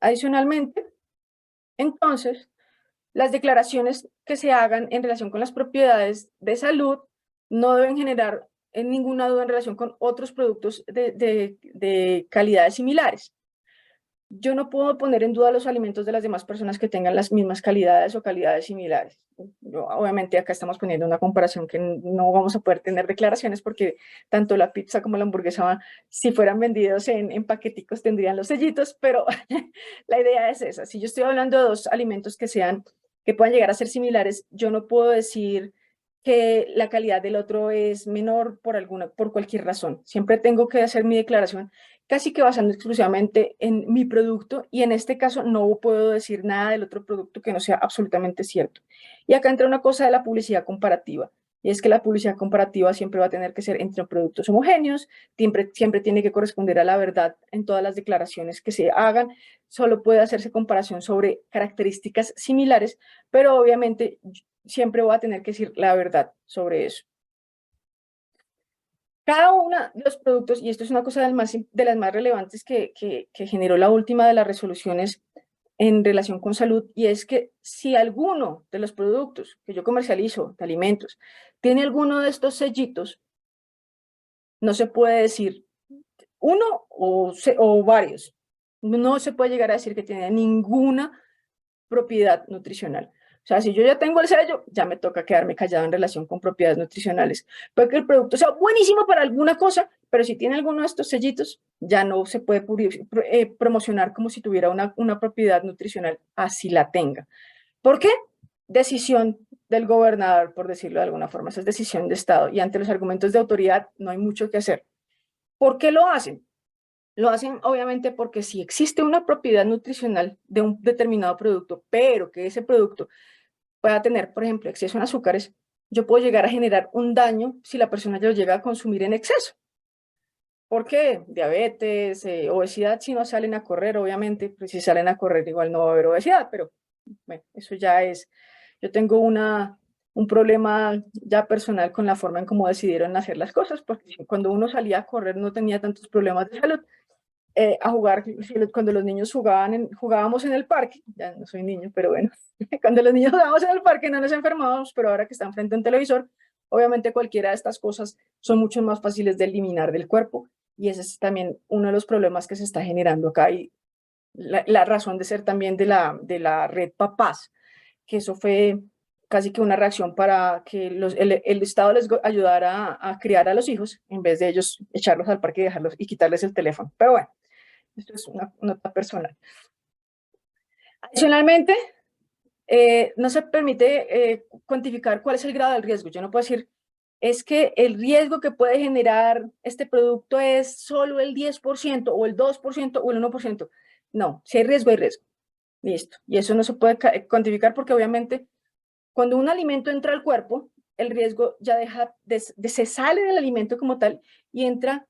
Adicionalmente, entonces, las declaraciones que se hagan en relación con las propiedades de salud no deben generar ninguna duda en relación con otros productos de calidades similares. Yo no puedo poner en duda los alimentos de las demás personas que tengan las mismas calidades o calidades similares. Obviamente acá estamos poniendo una comparación que no vamos a poder tener declaraciones porque tanto la pizza como la hamburguesa, si fueran vendidos en paqueticos, tendrían los sellitos, pero la idea es esa. Si yo estoy hablando de dos alimentos que puedan llegar a ser similares, yo no puedo decir que la calidad del otro es menor por cualquier razón. Siempre tengo que hacer mi declaración casi que basando exclusivamente en mi producto, y en este caso no puedo decir nada del otro producto que no sea absolutamente cierto. Y acá entra una cosa de la publicidad comparativa. y es que la publicidad comparativa siempre va a tener que ser entre productos homogéneos, siempre tiene que corresponder a la verdad en todas las declaraciones que se hagan, solo puede hacerse comparación sobre características similares, pero obviamente siempre voy a tener que decir la verdad sobre eso. Cada uno de los productos, y esto es una cosa de las más relevantes que generó la última de las resoluciones en relación con salud, y es que si alguno de los productos que yo comercializo de alimentos tiene alguno de estos sellitos, no se puede decir uno o varios. No se puede llegar a decir que tiene ninguna propiedad nutricional. O sea, si yo ya tengo el sello, ya me toca quedarme callado en relación con propiedades nutricionales. Puede que el producto sea buenísimo para alguna cosa, pero si tiene alguno de estos sellitos, ya no se puede promocionar como si tuviera una propiedad nutricional, así la tenga. ¿Por qué? Decisión del gobernador, por decirlo de alguna forma. Esa es decisión de Estado. Y ante los argumentos de autoridad no hay mucho que hacer. ¿Por qué lo hacen? Lo hacen obviamente porque si existe una propiedad nutricional de un determinado producto, pero que ese producto pueda tener, por ejemplo, exceso en azúcares, yo puedo llegar a generar un daño si la persona ya lo llega a consumir en exceso. ¿Por qué? Diabetes, obesidad, si no salen a correr, obviamente, pues si salen a correr igual no va a haber obesidad, pero bueno, eso ya es, yo tengo un problema ya personal con la forma en cómo decidieron hacer las cosas, porque cuando uno salía a correr no tenía tantos problemas de salud. A jugar, cuando los niños jugábamos en el parque, ya no soy niño, pero bueno, cuando los niños jugábamos en el parque no nos enfermábamos, pero ahora que están frente a un televisor, obviamente cualquiera de estas cosas son mucho más fáciles de eliminar del cuerpo, y ese es también uno de los problemas que se está generando acá, y la razón de ser también de la red Papás, que eso fue casi que una reacción para que el Estado les ayudara a criar a los hijos, en vez de ellos echarlos al parque y dejarlos y quitarles el teléfono. Pero bueno, esto es una nota personal. Adicionalmente, no se permite cuantificar cuál es el grado del riesgo. Yo no puedo decir, es que el riesgo que puede generar este producto es solo el 10% o el 2% o el 1%. No, si hay riesgo, hay riesgo. Listo. Y eso no se puede cuantificar porque obviamente cuando un alimento entra al cuerpo, el riesgo ya se sale del alimento como tal y entra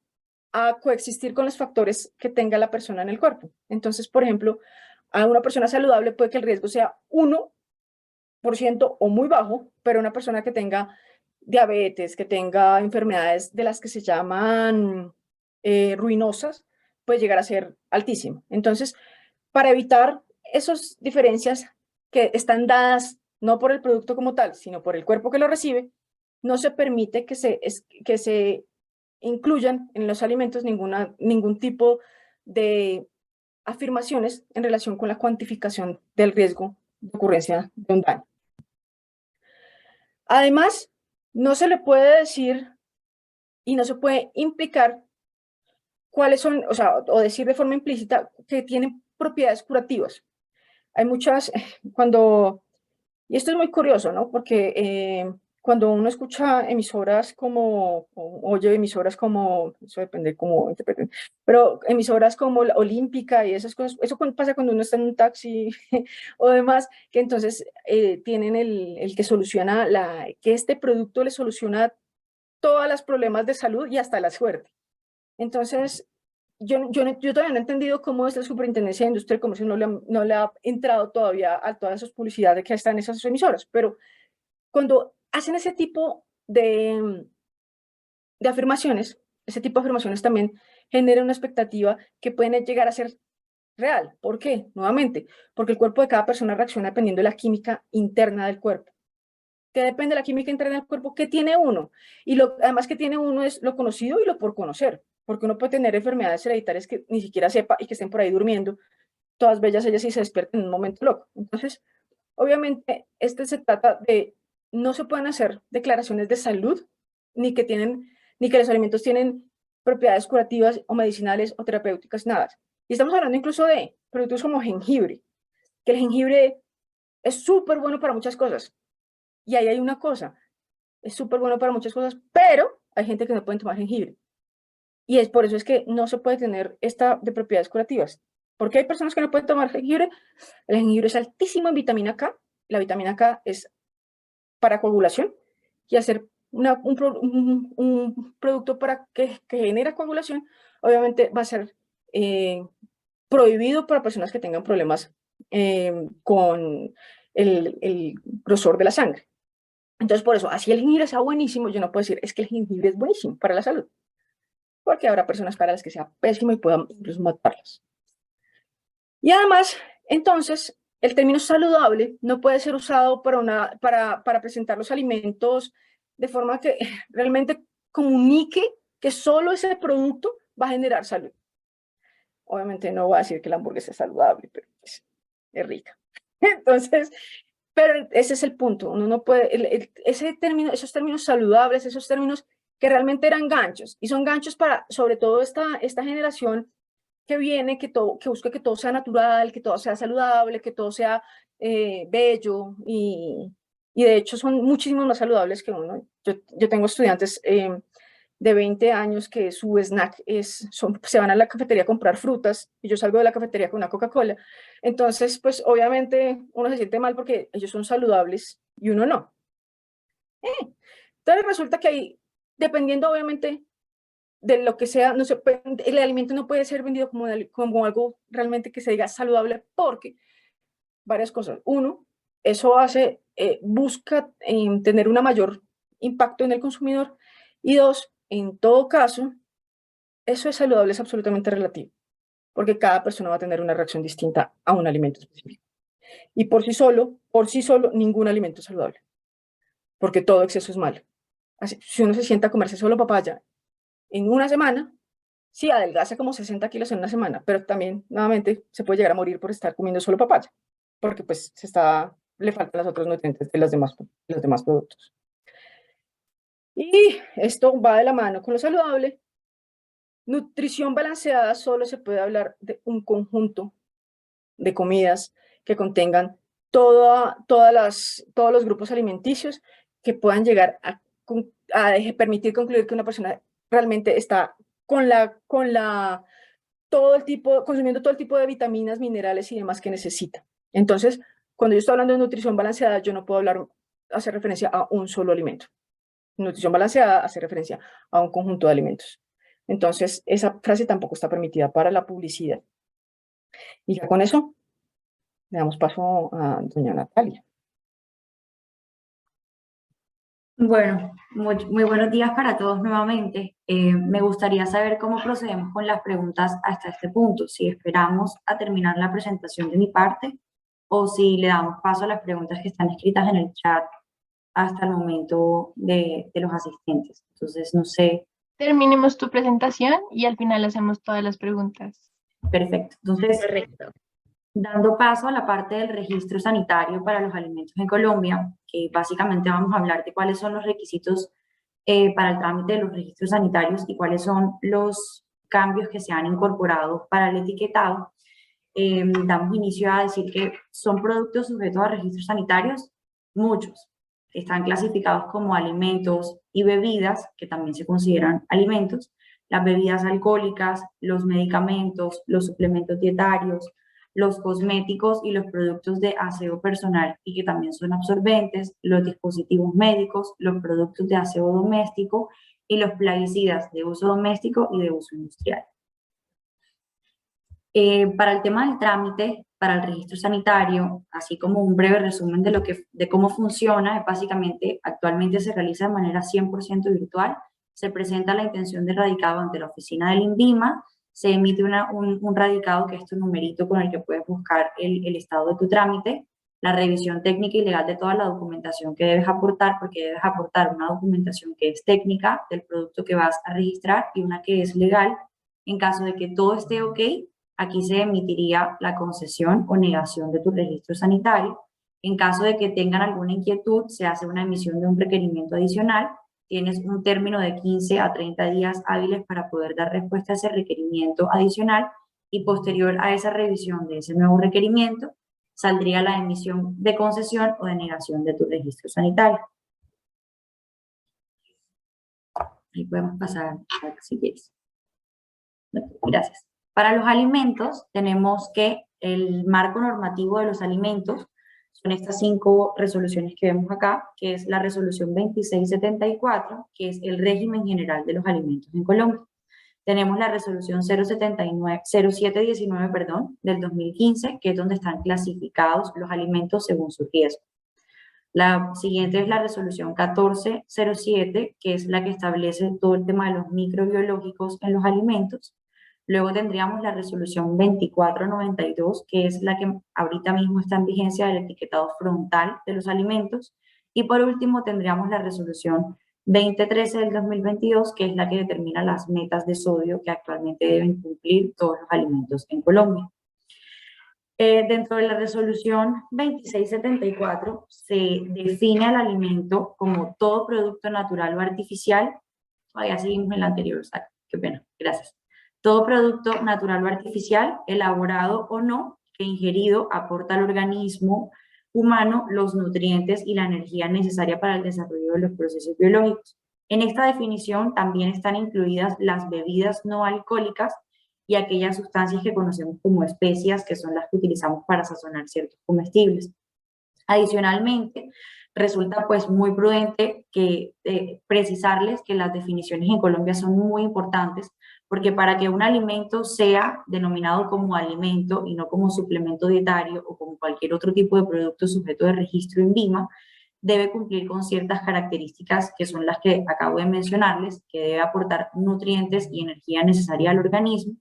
a coexistir con los factores que tenga la persona en el cuerpo. Entonces, por ejemplo, a una persona saludable puede que el riesgo sea 1% o muy bajo, pero una persona que tenga diabetes, que tenga enfermedades de las que se llaman ruinosas, puede llegar a ser altísimo. Entonces, para evitar esas diferencias que están dadas no por el producto como tal, sino por el cuerpo que lo recibe, no se permite que se incluyan en los alimentos ningún tipo de afirmaciones en relación con la cuantificación del riesgo de ocurrencia de un daño. Además, no se le puede decir y no se puede implicar cuáles son, o decir de forma implícita que tienen propiedades curativas. Hay muchas, y esto es muy curioso, ¿no? Porque cuando uno escucha emisoras o oye emisoras como, eso depende cómo interpreten, pero emisoras como la Olímpica y esas cosas, eso pasa cuando uno está en un taxi o demás, que entonces tienen el que soluciona, que este producto le soluciona todos los problemas de salud y hasta la suerte. Entonces, yo todavía no he entendido cómo esta Superintendencia de Industria y Comercio no le ha entrado todavía a todas esas publicidades que están en esas emisoras, pero cuando hacen ese tipo de afirmaciones, ese tipo de afirmaciones también generan una expectativa que pueden llegar a ser real. ¿Por qué? Nuevamente, porque el cuerpo de cada persona reacciona dependiendo de la química interna del cuerpo. ¿Qué depende de la química interna del cuerpo? ¿Qué tiene uno? Y además que tiene uno es lo conocido y lo por conocer, porque uno puede tener enfermedades hereditarias que ni siquiera sepa y que estén por ahí durmiendo, todas bellas ellas y se despierten en un momento loco. Entonces, obviamente, se trata de, no se pueden hacer declaraciones de salud, ni que los alimentos tienen propiedades curativas o medicinales o terapéuticas, nada. Y estamos hablando incluso de productos como jengibre, que el jengibre es súper bueno para muchas cosas. Y ahí hay una cosa, es súper bueno para muchas cosas, pero hay gente que no puede tomar jengibre. Y por eso es que no se puede tener esta de propiedades curativas. ¿Por qué hay personas que no pueden tomar jengibre? El jengibre es altísimo en vitamina K. La vitamina K es para coagulación y hacer un producto que genera coagulación, obviamente va a ser prohibido para personas que tengan problemas con el grosor de la sangre. Entonces, por eso, así el jengibre sea buenísimo, yo no puedo decir, es que el jengibre es buenísimo para la salud, porque habrá personas para las que sea pésimo y puedan incluso matarlas. Y además, entonces, el término saludable no puede ser usado para presentar los alimentos de forma que realmente comunique que solo ese producto va a generar salud. Obviamente no voy a decir que la hamburguesa es saludable, pero pues, es rica. Entonces, pero ese es el punto. Uno no puede, esos términos saludables, esos términos que realmente eran ganchos, y son ganchos para, sobre todo, esta generación que viene, que busca que todo sea natural, que todo sea saludable, que todo sea bello, y de hecho son muchísimo más saludables que uno. Yo tengo estudiantes de 20 años que su snack se van a la cafetería a comprar frutas, y yo salgo de la cafetería con una Coca-Cola. Entonces, pues obviamente uno se siente mal porque ellos son saludables y uno no. Entonces resulta que ahí, dependiendo obviamente de lo que sea, no se puede, el alimento no puede ser vendido como algo realmente que se diga saludable, porque varias cosas. Uno, eso busca tener un mayor impacto en el consumidor, y dos, en todo caso, eso es saludable, es absolutamente relativo, porque cada persona va a tener una reacción distinta a un alimento específico. Y por sí solo, ningún alimento es saludable, porque todo exceso es malo. Así, si uno se sienta a comerse solo papaya en una semana, sí, adelgaza como 60 kilos en una semana, pero también, nuevamente, se puede llegar a morir por estar comiendo solo papaya, porque pues le faltan los otros nutrientes de los demás productos. Y esto va de la mano con lo saludable. Nutrición balanceada solo se puede hablar de un conjunto de comidas que contengan todos los grupos alimenticios que puedan llegar a permitir concluir que una persona realmente está consumiendo todo el tipo de vitaminas, minerales y demás que necesita. Entonces, cuando yo estoy hablando de nutrición balanceada, yo no puedo hacer referencia a un solo alimento. Nutrición balanceada hace referencia a un conjunto de alimentos. Entonces, esa frase tampoco está permitida para la publicidad. Y ya con eso, le damos paso a doña Natalia. Bueno, muy buenos días para todos nuevamente. Me gustaría saber cómo procedemos con las preguntas hasta este punto, si esperamos a terminar la presentación de mi parte o si le damos paso a las preguntas que están escritas en el chat hasta el momento de los asistentes. Entonces, no sé. Terminemos tu presentación y al final hacemos todas las preguntas. Perfecto. Entonces, Correcto. dando paso a la parte del registro sanitario para los alimentos en Colombia, que básicamente vamos a hablar de cuáles son los requisitos para el trámite de los registros sanitarios y cuáles son los cambios que se han incorporado para el etiquetado. Damos inicio a decir que son productos sujetos a registros sanitarios, muchos. Están clasificados como alimentos y bebidas, que también se consideran alimentos, las bebidas alcohólicas, los medicamentos, los suplementos dietarios, los cosméticos y los productos de aseo personal y que también son absorbentes, los dispositivos médicos, los productos de aseo doméstico y los plaguicidas de uso doméstico y de uso industrial. Para el tema del trámite, para el registro sanitario, así como un breve resumen de cómo funciona, básicamente actualmente se realiza de manera 100% virtual, se presenta la intención de radicado ante la oficina del INVIMA, se emite un radicado, que es tu numerito con el que puedes buscar el estado de tu trámite, la revisión técnica y legal de toda la documentación que debes aportar, porque debes aportar una documentación que es técnica del producto que vas a registrar y una que es legal. En caso de que todo esté ok, aquí se emitiría la concesión o negación de tu registro sanitario. En caso de que tengan alguna inquietud, se hace una emisión de un requerimiento adicional. Tienes un término de 15 a 30 días hábiles para poder dar respuesta a ese requerimiento adicional y posterior a esa revisión de ese nuevo requerimiento, saldría la emisión de concesión o de negación de tu registro sanitario. Ahí podemos pasar si quieres. Gracias. Para los alimentos, tenemos que el marco normativo de los alimentos Son estas 5 resoluciones que vemos acá, que es la resolución 2674, que es el régimen general de los alimentos en Colombia. Tenemos la resolución 0719, perdón, del 2015, que es donde están clasificados los alimentos según su riesgo. La siguiente es la resolución 1407, que es la que establece todo el tema de los microbiológicos en los alimentos. Luego tendríamos la resolución 2492, que es la que ahorita mismo está en vigencia del etiquetado frontal de los alimentos. Y por último tendríamos la resolución 2013 del 2022, que es la que determina las metas de sodio que actualmente deben cumplir todos los alimentos en Colombia. Dentro de la resolución 2674 se define al alimento como todo producto natural o artificial. Todavía seguimos en la anterior, qué pena, gracias. Todo producto natural o artificial, elaborado o no, que ingerido aporta al organismo humano los nutrientes y la energía necesaria para el desarrollo de los procesos biológicos. En esta definición también están incluidas las bebidas no alcohólicas y aquellas sustancias que conocemos como especias, que son las que utilizamos para sazonar ciertos comestibles. Adicionalmente, resulta pues muy prudente que precisarles que las definiciones en Colombia son muy importantes, porque para que un alimento sea denominado como alimento y no como suplemento dietario o como cualquier otro tipo de producto sujeto de registro INVIMA, debe cumplir con ciertas características que son las que acabo de mencionarles, que debe aportar nutrientes y energía necesaria al organismo.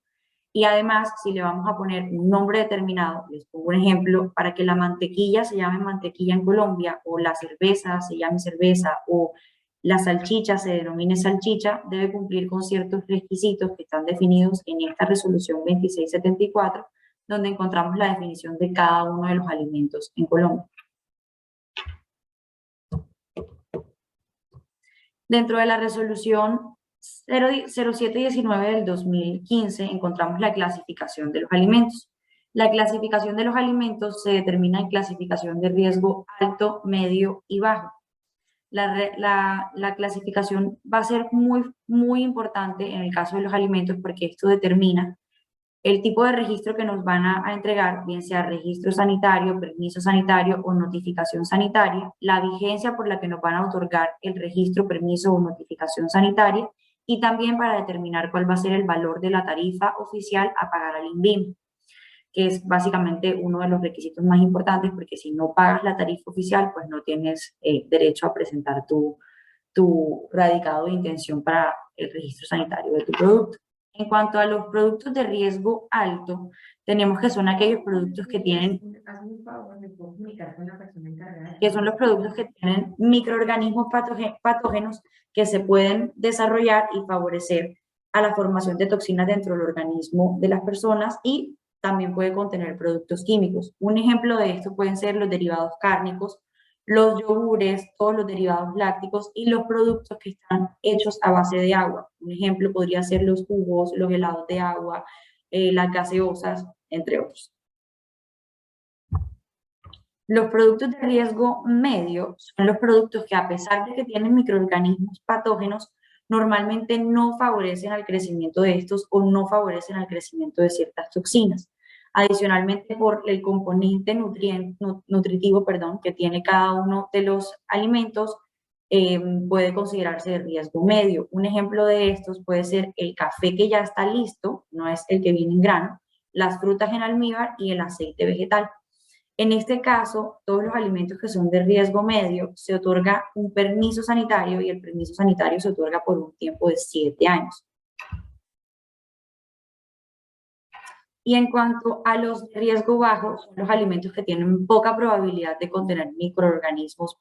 Y además, si le vamos a poner un nombre determinado, les pongo un ejemplo, para que la mantequilla se llame mantequilla en Colombia, o la cerveza se llame cerveza, o la salchicha se denomine salchicha, debe cumplir con ciertos requisitos que están definidos en esta resolución 2674, donde encontramos la definición de cada uno de los alimentos en Colombia. Dentro de la resolución 0719 del 2015 encontramos la clasificación de los alimentos. La clasificación de los alimentos se determina en clasificación de riesgo alto, medio y bajo. La clasificación va a ser muy importante en el caso de los alimentos, porque esto determina el tipo de registro que nos van a entregar, bien sea registro sanitario, permiso sanitario o notificación sanitaria, la vigencia por la que nos van a otorgar el registro, permiso o notificación sanitaria, y también para determinar cuál va a ser el valor de la tarifa oficial a pagar al INVIMA, que es básicamente uno de los requisitos más importantes, porque si no pagas la tarifa oficial, pues no tienes derecho a presentar tu radicado de intención para el registro sanitario de tu producto. En cuanto a los productos de riesgo alto, tenemos que son aquellos productos que tienen, microorganismos patógenos que se pueden desarrollar y favorecer a la formación de toxinas dentro del organismo de las personas, y también puede contener productos químicos. Un ejemplo de esto pueden ser los derivados cárnicos, los yogures, todos los derivados lácticos y los productos que están hechos a base de agua. Un ejemplo podría ser los jugos, los helados de agua, las gaseosas, entre otros. Los productos de riesgo medio son los productos que, a pesar de que tienen microorganismos patógenos, normalmente no favorecen al crecimiento de estos o no favorecen al crecimiento de ciertas toxinas. Adicionalmente, por el componente nutritivo que tiene cada uno de los alimentos, puede considerarse de riesgo medio. Un ejemplo de estos puede ser el café que ya está listo, no es el que viene en grano, las frutas en almíbar y el aceite vegetal. En este caso, todos los alimentos que son de riesgo medio se otorga un permiso sanitario, y el permiso sanitario se otorga por un tiempo de 7 años. Y en cuanto a los de riesgo bajo, son los alimentos que tienen poca probabilidad de contener microorganismos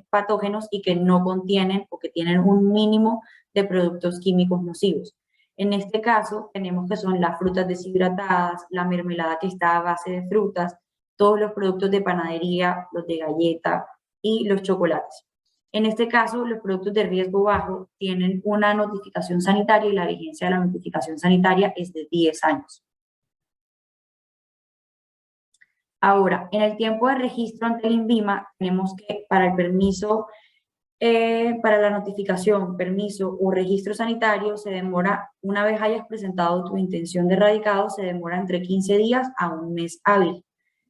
patógenos y que no contienen o que tienen un mínimo de productos químicos nocivos. En este caso, tenemos que son las frutas deshidratadas, la mermelada que está a base de frutas, todos los productos de panadería, los de galleta y los chocolates. En este caso, los productos de riesgo bajo tienen una notificación sanitaria, y la vigencia de la notificación sanitaria es de 10 años. Ahora, en el tiempo de registro ante el INVIMA, tenemos que para el permiso, para la notificación, permiso o registro sanitario, se demora, una vez hayas presentado tu intención de radicado, se demora entre 15 días a un mes hábil.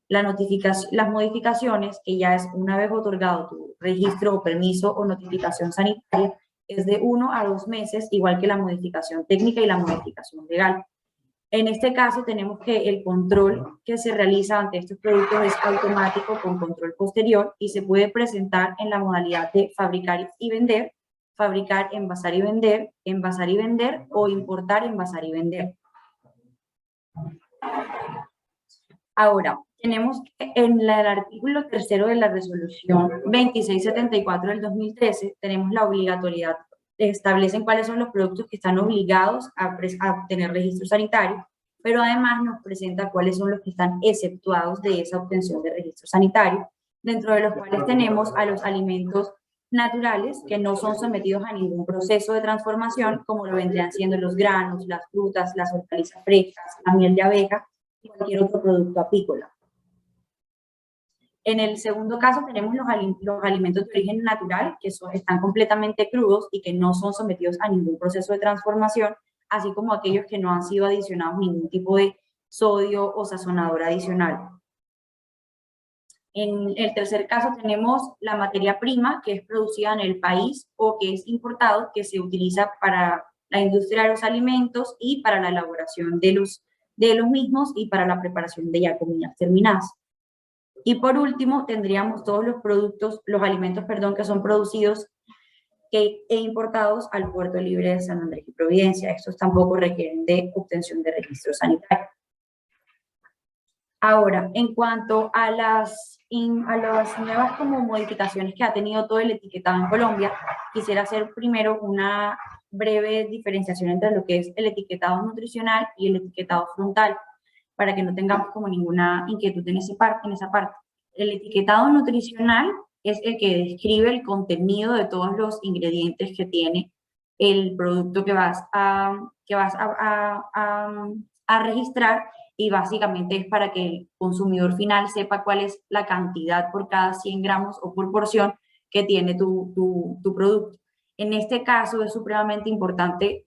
Las modificaciones, que ya es una vez otorgado tu registro o permiso o notificación sanitaria, es de 1 a 2 meses, igual que la modificación técnica y la modificación legal. En este caso tenemos que el control que se realiza ante estos productos es automático con control posterior y se puede presentar en la modalidad de fabricar y vender, fabricar, envasar y vender o importar, envasar y vender. Ahora, tenemos que en el artículo 3º de la resolución 2674 del 2013, tenemos la obligatoriedad, establecen cuáles son los productos que están obligados a tener registro sanitario, pero además nos presenta cuáles son los que están exceptuados de esa obtención de registro sanitario, dentro de los cuales tenemos a los alimentos naturales que no son sometidos a ningún proceso de transformación, como lo vendrían siendo los granos, las frutas, las hortalizas frescas, la miel de abeja y cualquier otro producto apícola. En el segundo caso tenemos los alimentos de origen natural, que están completamente crudos y que no son sometidos a ningún proceso de transformación, así como aquellos que no han sido adicionados ningún tipo de sodio o sazonador adicional. En el tercer caso tenemos la materia prima, que es producida en el país o que es importado, que se utiliza para la industria de los alimentos y para la elaboración de los mismos y para la preparación de ya comidas terminadas. Y por último, tendríamos todos los productos, los alimentos, perdón, que son producidos e importados al Puerto Libre de San Andrés y Providencia. Estos tampoco requieren de obtención de registro sanitario. Ahora, en cuanto a las nuevas como modificaciones que ha tenido todo el etiquetado en Colombia, quisiera hacer primero una breve diferenciación entre lo que es el etiquetado nutricional y el etiquetado frontal, para que no tengamos como ninguna inquietud en esa parte. El etiquetado nutricional es el que describe el contenido de todos los ingredientes que tiene el producto que vas a registrar, y básicamente es para que el consumidor final sepa cuál es la cantidad por cada 100 gramos o por porción que tiene tu producto. En este caso es supremamente importante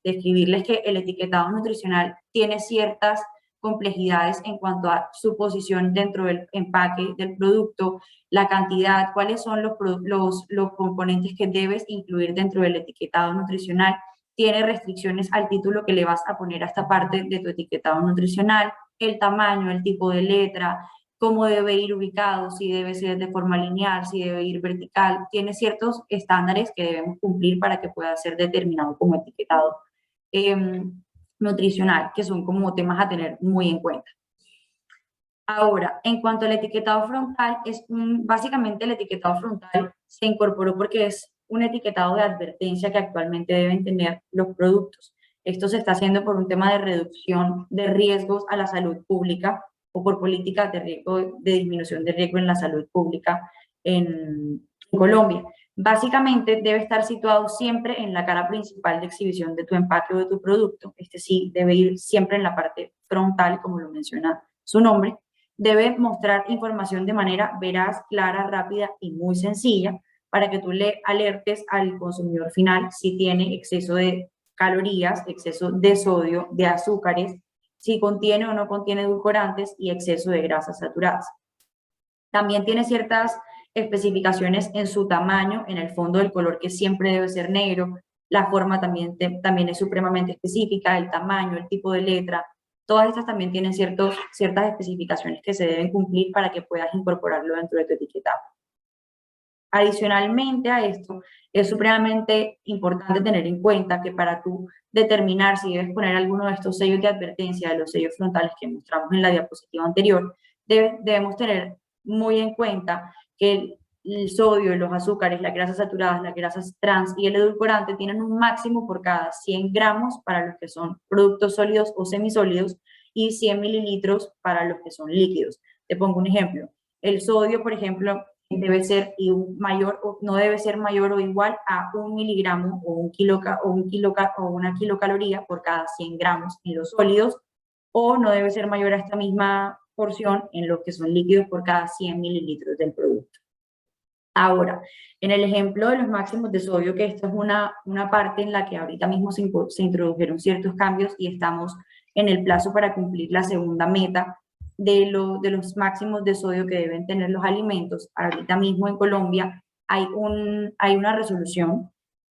describirles que el etiquetado nutricional tiene ciertas complejidades en cuanto a su posición dentro del empaque del producto, la cantidad, cuáles son los componentes que debes incluir dentro del etiquetado nutricional. Tiene restricciones al título que le vas a poner a esta parte de tu etiquetado nutricional, el tamaño, el tipo de letra, cómo debe ir ubicado, si debe ser de forma lineal, si debe ir vertical. Tiene ciertos estándares que debemos cumplir para que pueda ser determinado como etiquetado nutricional, que son como temas a tener muy en cuenta. Ahora, en cuanto al etiquetado frontal, básicamente el etiquetado frontal se incorporó porque es un etiquetado de advertencia que actualmente deben tener los productos. Esto se está haciendo por un tema de reducción de riesgos a la salud pública o por políticas de disminución de riesgo en la salud pública en Colombia. Básicamente debe estar situado siempre en la cara principal de exhibición de tu empaque o de tu producto. Este sí debe ir siempre en la parte frontal, como lo menciona su nombre. Debe mostrar información de manera veraz, clara, rápida y muy sencilla, para que tú le alertes al consumidor final si tiene exceso de calorías, exceso de sodio, de azúcares, si contiene o no contiene edulcorantes y exceso de grasas saturadas. También tiene ciertas especificaciones en su tamaño, en el fondo del color, que siempre debe ser negro. La forma también es supremamente específica, el tamaño, el tipo de letra. Todas estas también tienen ciertas especificaciones que se deben cumplir para que puedas incorporarlo dentro de tu etiquetado. Adicionalmente a esto, es supremamente importante tener en cuenta que para tú determinar si debes poner alguno de estos sellos de advertencia, de los sellos frontales que mostramos en la diapositiva anterior, debemos tener muy en cuenta que el sodio, los azúcares, las grasas saturadas, las grasas trans y el edulcorante tienen un máximo por cada 100 gramos para los que son productos sólidos o semisólidos y 100 mililitros para los que son líquidos. Te pongo un ejemplo. El sodio, por ejemplo, debe ser no debe ser mayor o igual a 1 miligramo o una kilocaloría por cada 100 gramos en los sólidos, o no debe ser mayor a esta misma porción en los que son líquidos por cada 100 mililitros del producto. Ahora, en el ejemplo de los máximos de sodio, que esto es una parte en la que ahorita mismo se introdujeron ciertos cambios y estamos en el plazo para cumplir la segunda meta de los máximos de sodio que deben tener los alimentos. Ahorita mismo en Colombia hay una resolución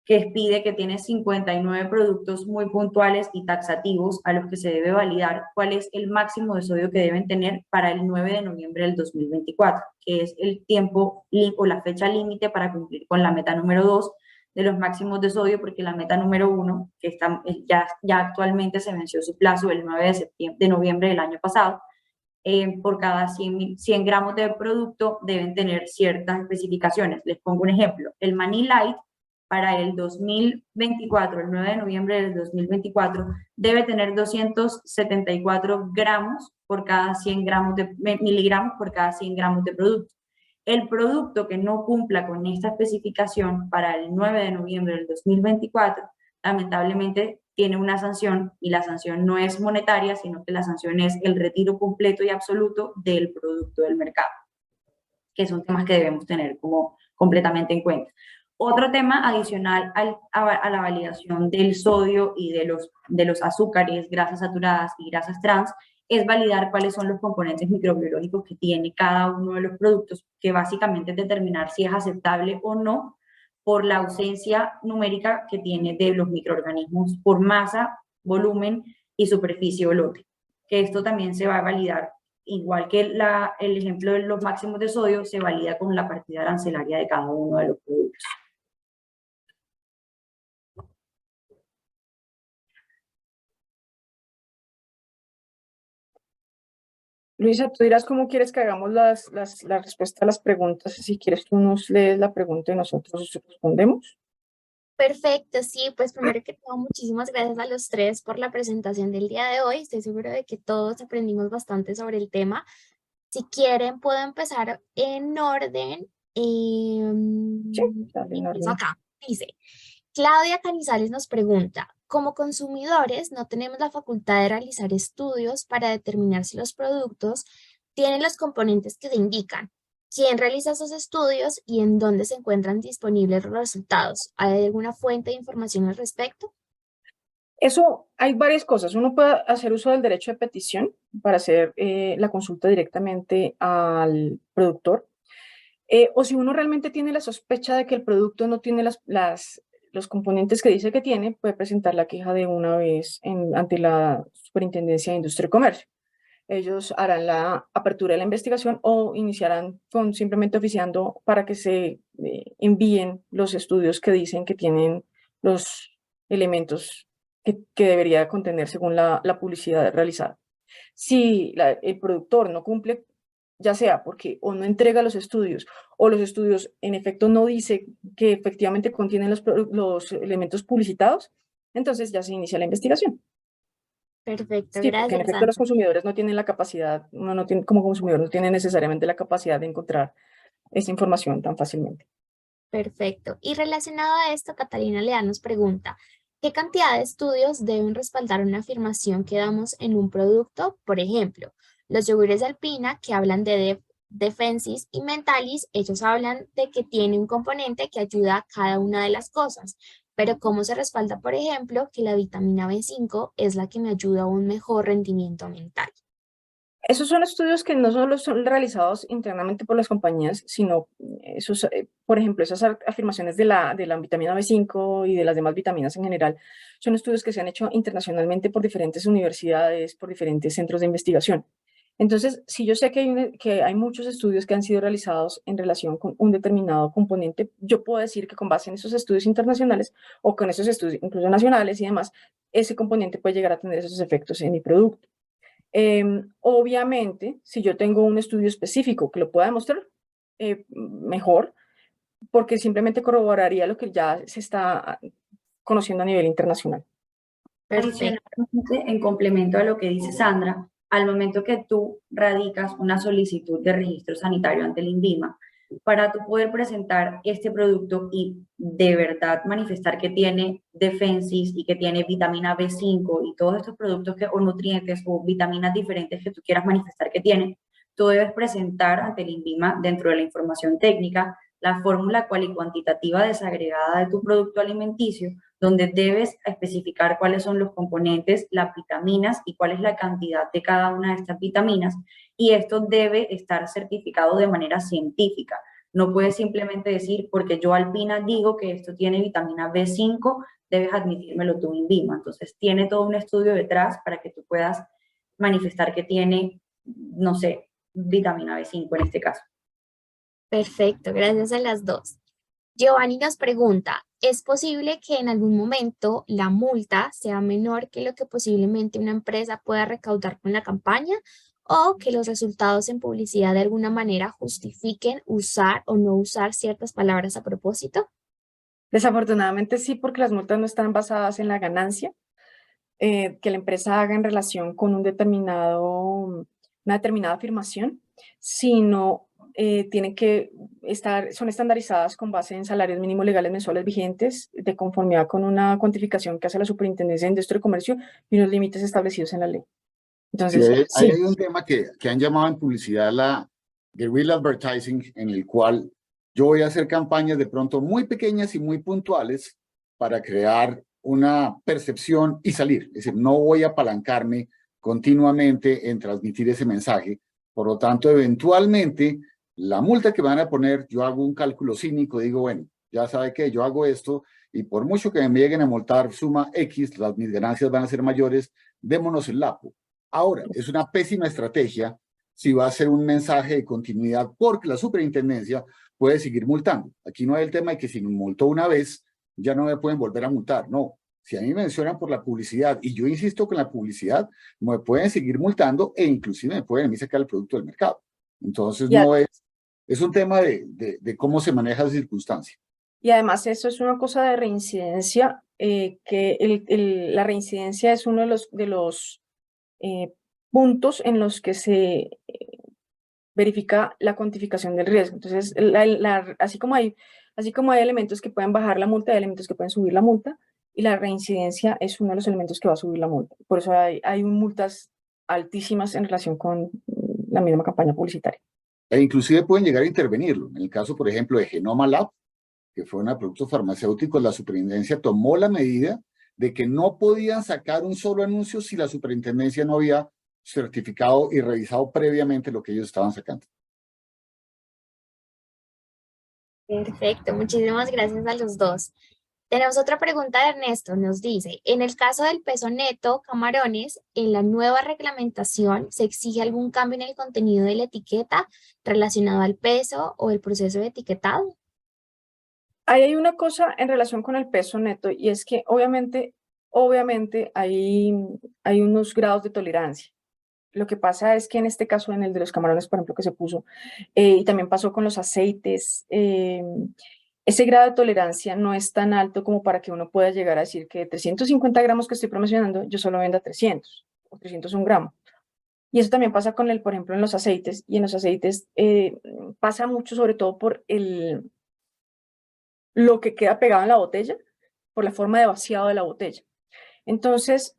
que pide que tiene 59 productos muy puntuales y taxativos a los que se debe validar cuál es el máximo de sodio que deben tener para el 9 de noviembre del 2024, que es el tiempo o la fecha límite para cumplir con la meta número 2 de los máximos de sodio, porque la meta número 1, que ya actualmente se venció su plazo el 9 de noviembre del año pasado, por cada 100 gramos de producto deben tener ciertas especificaciones. Les pongo un ejemplo. El maní light para el 2024, el 9 de noviembre del 2024, debe tener 274 gramos por cada 100 miligramos por cada 100 gramos de producto. El producto que no cumpla con esta especificación para el 9 de noviembre del 2024, lamentablemente tiene una sanción, y la sanción no es monetaria, sino que la sanción es el retiro completo y absoluto del producto del mercado, que son temas que debemos tener como completamente en cuenta. Otro tema adicional a la validación del sodio y de los azúcares, grasas saturadas y grasas trans es validar cuáles son los componentes microbiológicos que tiene cada uno de los productos, que básicamente es determinar si es aceptable o no por la ausencia numérica que tiene de los microorganismos por masa, volumen y superficie o lote. Que esto también se va a validar, igual que el ejemplo de los máximos de sodio, se valida con la partida arancelaria de cada uno de los productos. Luisa, tú dirás cómo quieres que hagamos la respuesta a las preguntas. Si quieres, tú nos lees la pregunta y nosotros respondemos. Perfecto, sí, pues primero que todo, muchísimas gracias a los tres por la presentación del día de hoy. Estoy segura de que todos aprendimos bastante sobre el tema. Si quieren, puedo empezar en orden. Sí, dale, en Empiezo orden. acá. Dice, Claudia Canizales nos pregunta, como consumidores no tenemos la facultad de realizar estudios para determinar si los productos tienen los componentes que se indican. ¿Quién realiza esos estudios y en dónde se encuentran disponibles los resultados? ¿Hay alguna fuente de información al respecto? Eso, hay varias cosas. Uno puede hacer uso del derecho de petición para hacer la consulta directamente al productor. O si uno realmente tiene la sospecha de que el producto no tiene los componentes que dice que tiene, puede presentar la queja de una vez ante la Superintendencia de Industria y Comercio. Ellos harán la apertura de la investigación o iniciarán con simplemente oficiando para que se envíen los estudios que dicen que tienen los elementos que debería contener según la publicidad realizada. Si el productor no cumple, ya sea porque o no entrega los estudios o los estudios en efecto no dice que efectivamente contienen los elementos publicitados, entonces ya se inicia la investigación. Perfecto, Sí, porque en gracias, efecto Sandra. los consumidores no tienen la capacidad, uno no tiene, como consumidor no tiene necesariamente la capacidad de encontrar esa información tan fácilmente. Perfecto. Y relacionado a esto, Catalina Leal nos pregunta, ¿qué cantidad de estudios deben respaldar una afirmación que damos en un producto? Por ejemplo, los yogures de Alpina que hablan de Defensis y Mentalis, ellos hablan de que tiene un componente que ayuda a cada una de las cosas. Pero ¿cómo se respalda, por ejemplo, que la vitamina B5 es la que me ayuda a un mejor rendimiento mental? Esos son estudios que no solo son realizados internamente por las compañías, sino esos, por ejemplo, esas afirmaciones de la vitamina B5 y de las demás vitaminas en general, son estudios que se han hecho internacionalmente por diferentes universidades, por diferentes centros de investigación. Entonces, si yo sé que hay muchos estudios que han sido realizados en relación con un determinado componente, yo puedo decir que con base en esos estudios internacionales o con esos estudios incluso nacionales y demás, ese componente puede llegar a tener esos efectos en mi producto. Obviamente, si yo tengo un estudio específico que lo pueda demostrar, mejor, porque simplemente corroboraría lo que ya se está conociendo a nivel internacional. Perfecto. Adicionalmente, en complemento a lo que dice Sandra, al momento que tú radicas una solicitud de registro sanitario ante el INVIMA, para tú poder presentar este producto y de verdad manifestar que tiene Defensis y que tiene vitamina B5 y todos estos productos o nutrientes o vitaminas diferentes que tú quieras manifestar que tiene, tú debes presentar ante el INVIMA, dentro de la información técnica, la fórmula cual y cuantitativa desagregada de tu producto alimenticio, donde debes especificar cuáles son los componentes, las vitaminas y cuál es la cantidad de cada una de estas vitaminas, y esto debe estar certificado de manera científica. No puedes simplemente decir, porque yo Alpina digo que esto tiene vitamina B5, debes admitírmelo tú INVIMA. Entonces, tiene todo un estudio detrás para que tú puedas manifestar que tiene, no sé, vitamina B5 en este caso. Perfecto, gracias a las dos. Giovanni nos pregunta, ¿es posible que en algún momento la multa sea menor que lo que posiblemente una empresa pueda recaudar con la campaña o que los resultados en publicidad de alguna manera justifiquen usar o no usar ciertas palabras a propósito? Desafortunadamente sí, porque las multas no están basadas en la ganancia que la empresa haga en relación con una determinada afirmación, sino tienen que son estandarizadas con base en salarios mínimos legales mensuales vigentes, de conformidad con una cuantificación que hace la Superintendencia de Industria y Comercio y unos límites establecidos en la ley. Sí, Entonces, ahí sí. hay un tema que han llamado en publicidad la guerrilla advertising, en el cual yo voy a hacer campañas de pronto muy pequeñas y muy puntuales para crear una percepción y salir. Es decir, no voy a apalancarme continuamente en transmitir ese mensaje. Por lo tanto, eventualmente, la multa que me van a poner, yo hago un cálculo cínico, digo, bueno, ya sabe que yo hago esto y por mucho que me lleguen a multar suma X, mis ganancias van a ser mayores, démonos el lapo. Ahora, es una pésima estrategia si va a ser un mensaje de continuidad, porque la superintendencia puede seguir multando. Aquí no hay el tema de que si me multó una vez, ya no me pueden volver a multar. No, si a mí me mencionan por la publicidad y yo insisto con la publicidad, me pueden seguir multando e inclusive me pueden a mí sacar el producto del mercado. Entonces, Ya. no es un tema de cómo se maneja esa circunstancia. Y además eso es una cosa de reincidencia, que la reincidencia es uno de los puntos en los que se verifica la cuantificación del riesgo. Entonces, así como hay elementos que pueden bajar la multa, hay elementos que pueden subir la multa, y la reincidencia es uno de los elementos que va a subir la multa. Por eso hay multas altísimas en relación con la misma campaña publicitaria. E inclusive pueden llegar a intervenirlo. En el caso, por ejemplo, de Genoma Lab, que fue un producto farmacéutico, la superintendencia tomó la medida de que no podían sacar un solo anuncio si la superintendencia no había certificado y revisado previamente lo que ellos estaban sacando. Perfecto, muchísimas gracias a los dos. Tenemos otra pregunta de Ernesto, nos dice, en el caso del peso neto, camarones, en la nueva reglamentación, ¿se exige algún cambio en el contenido de la etiqueta relacionado al peso o el proceso de etiquetado? Ahí hay una cosa en relación con el peso neto, y es que obviamente hay unos grados de tolerancia. Lo que pasa es que en este caso, en el de los camarones, por ejemplo, que se puso, y también pasó con los aceites, ese grado de tolerancia no es tan alto como para que uno pueda llegar a decir que de 350 gramos que estoy promocionando, yo solo vendo 300 o 301 gramos. Y eso también pasa con por ejemplo, en los aceites, y en los aceites pasa mucho, sobre todo por lo que queda pegado en la botella, por la forma de vaciado de la botella. Entonces,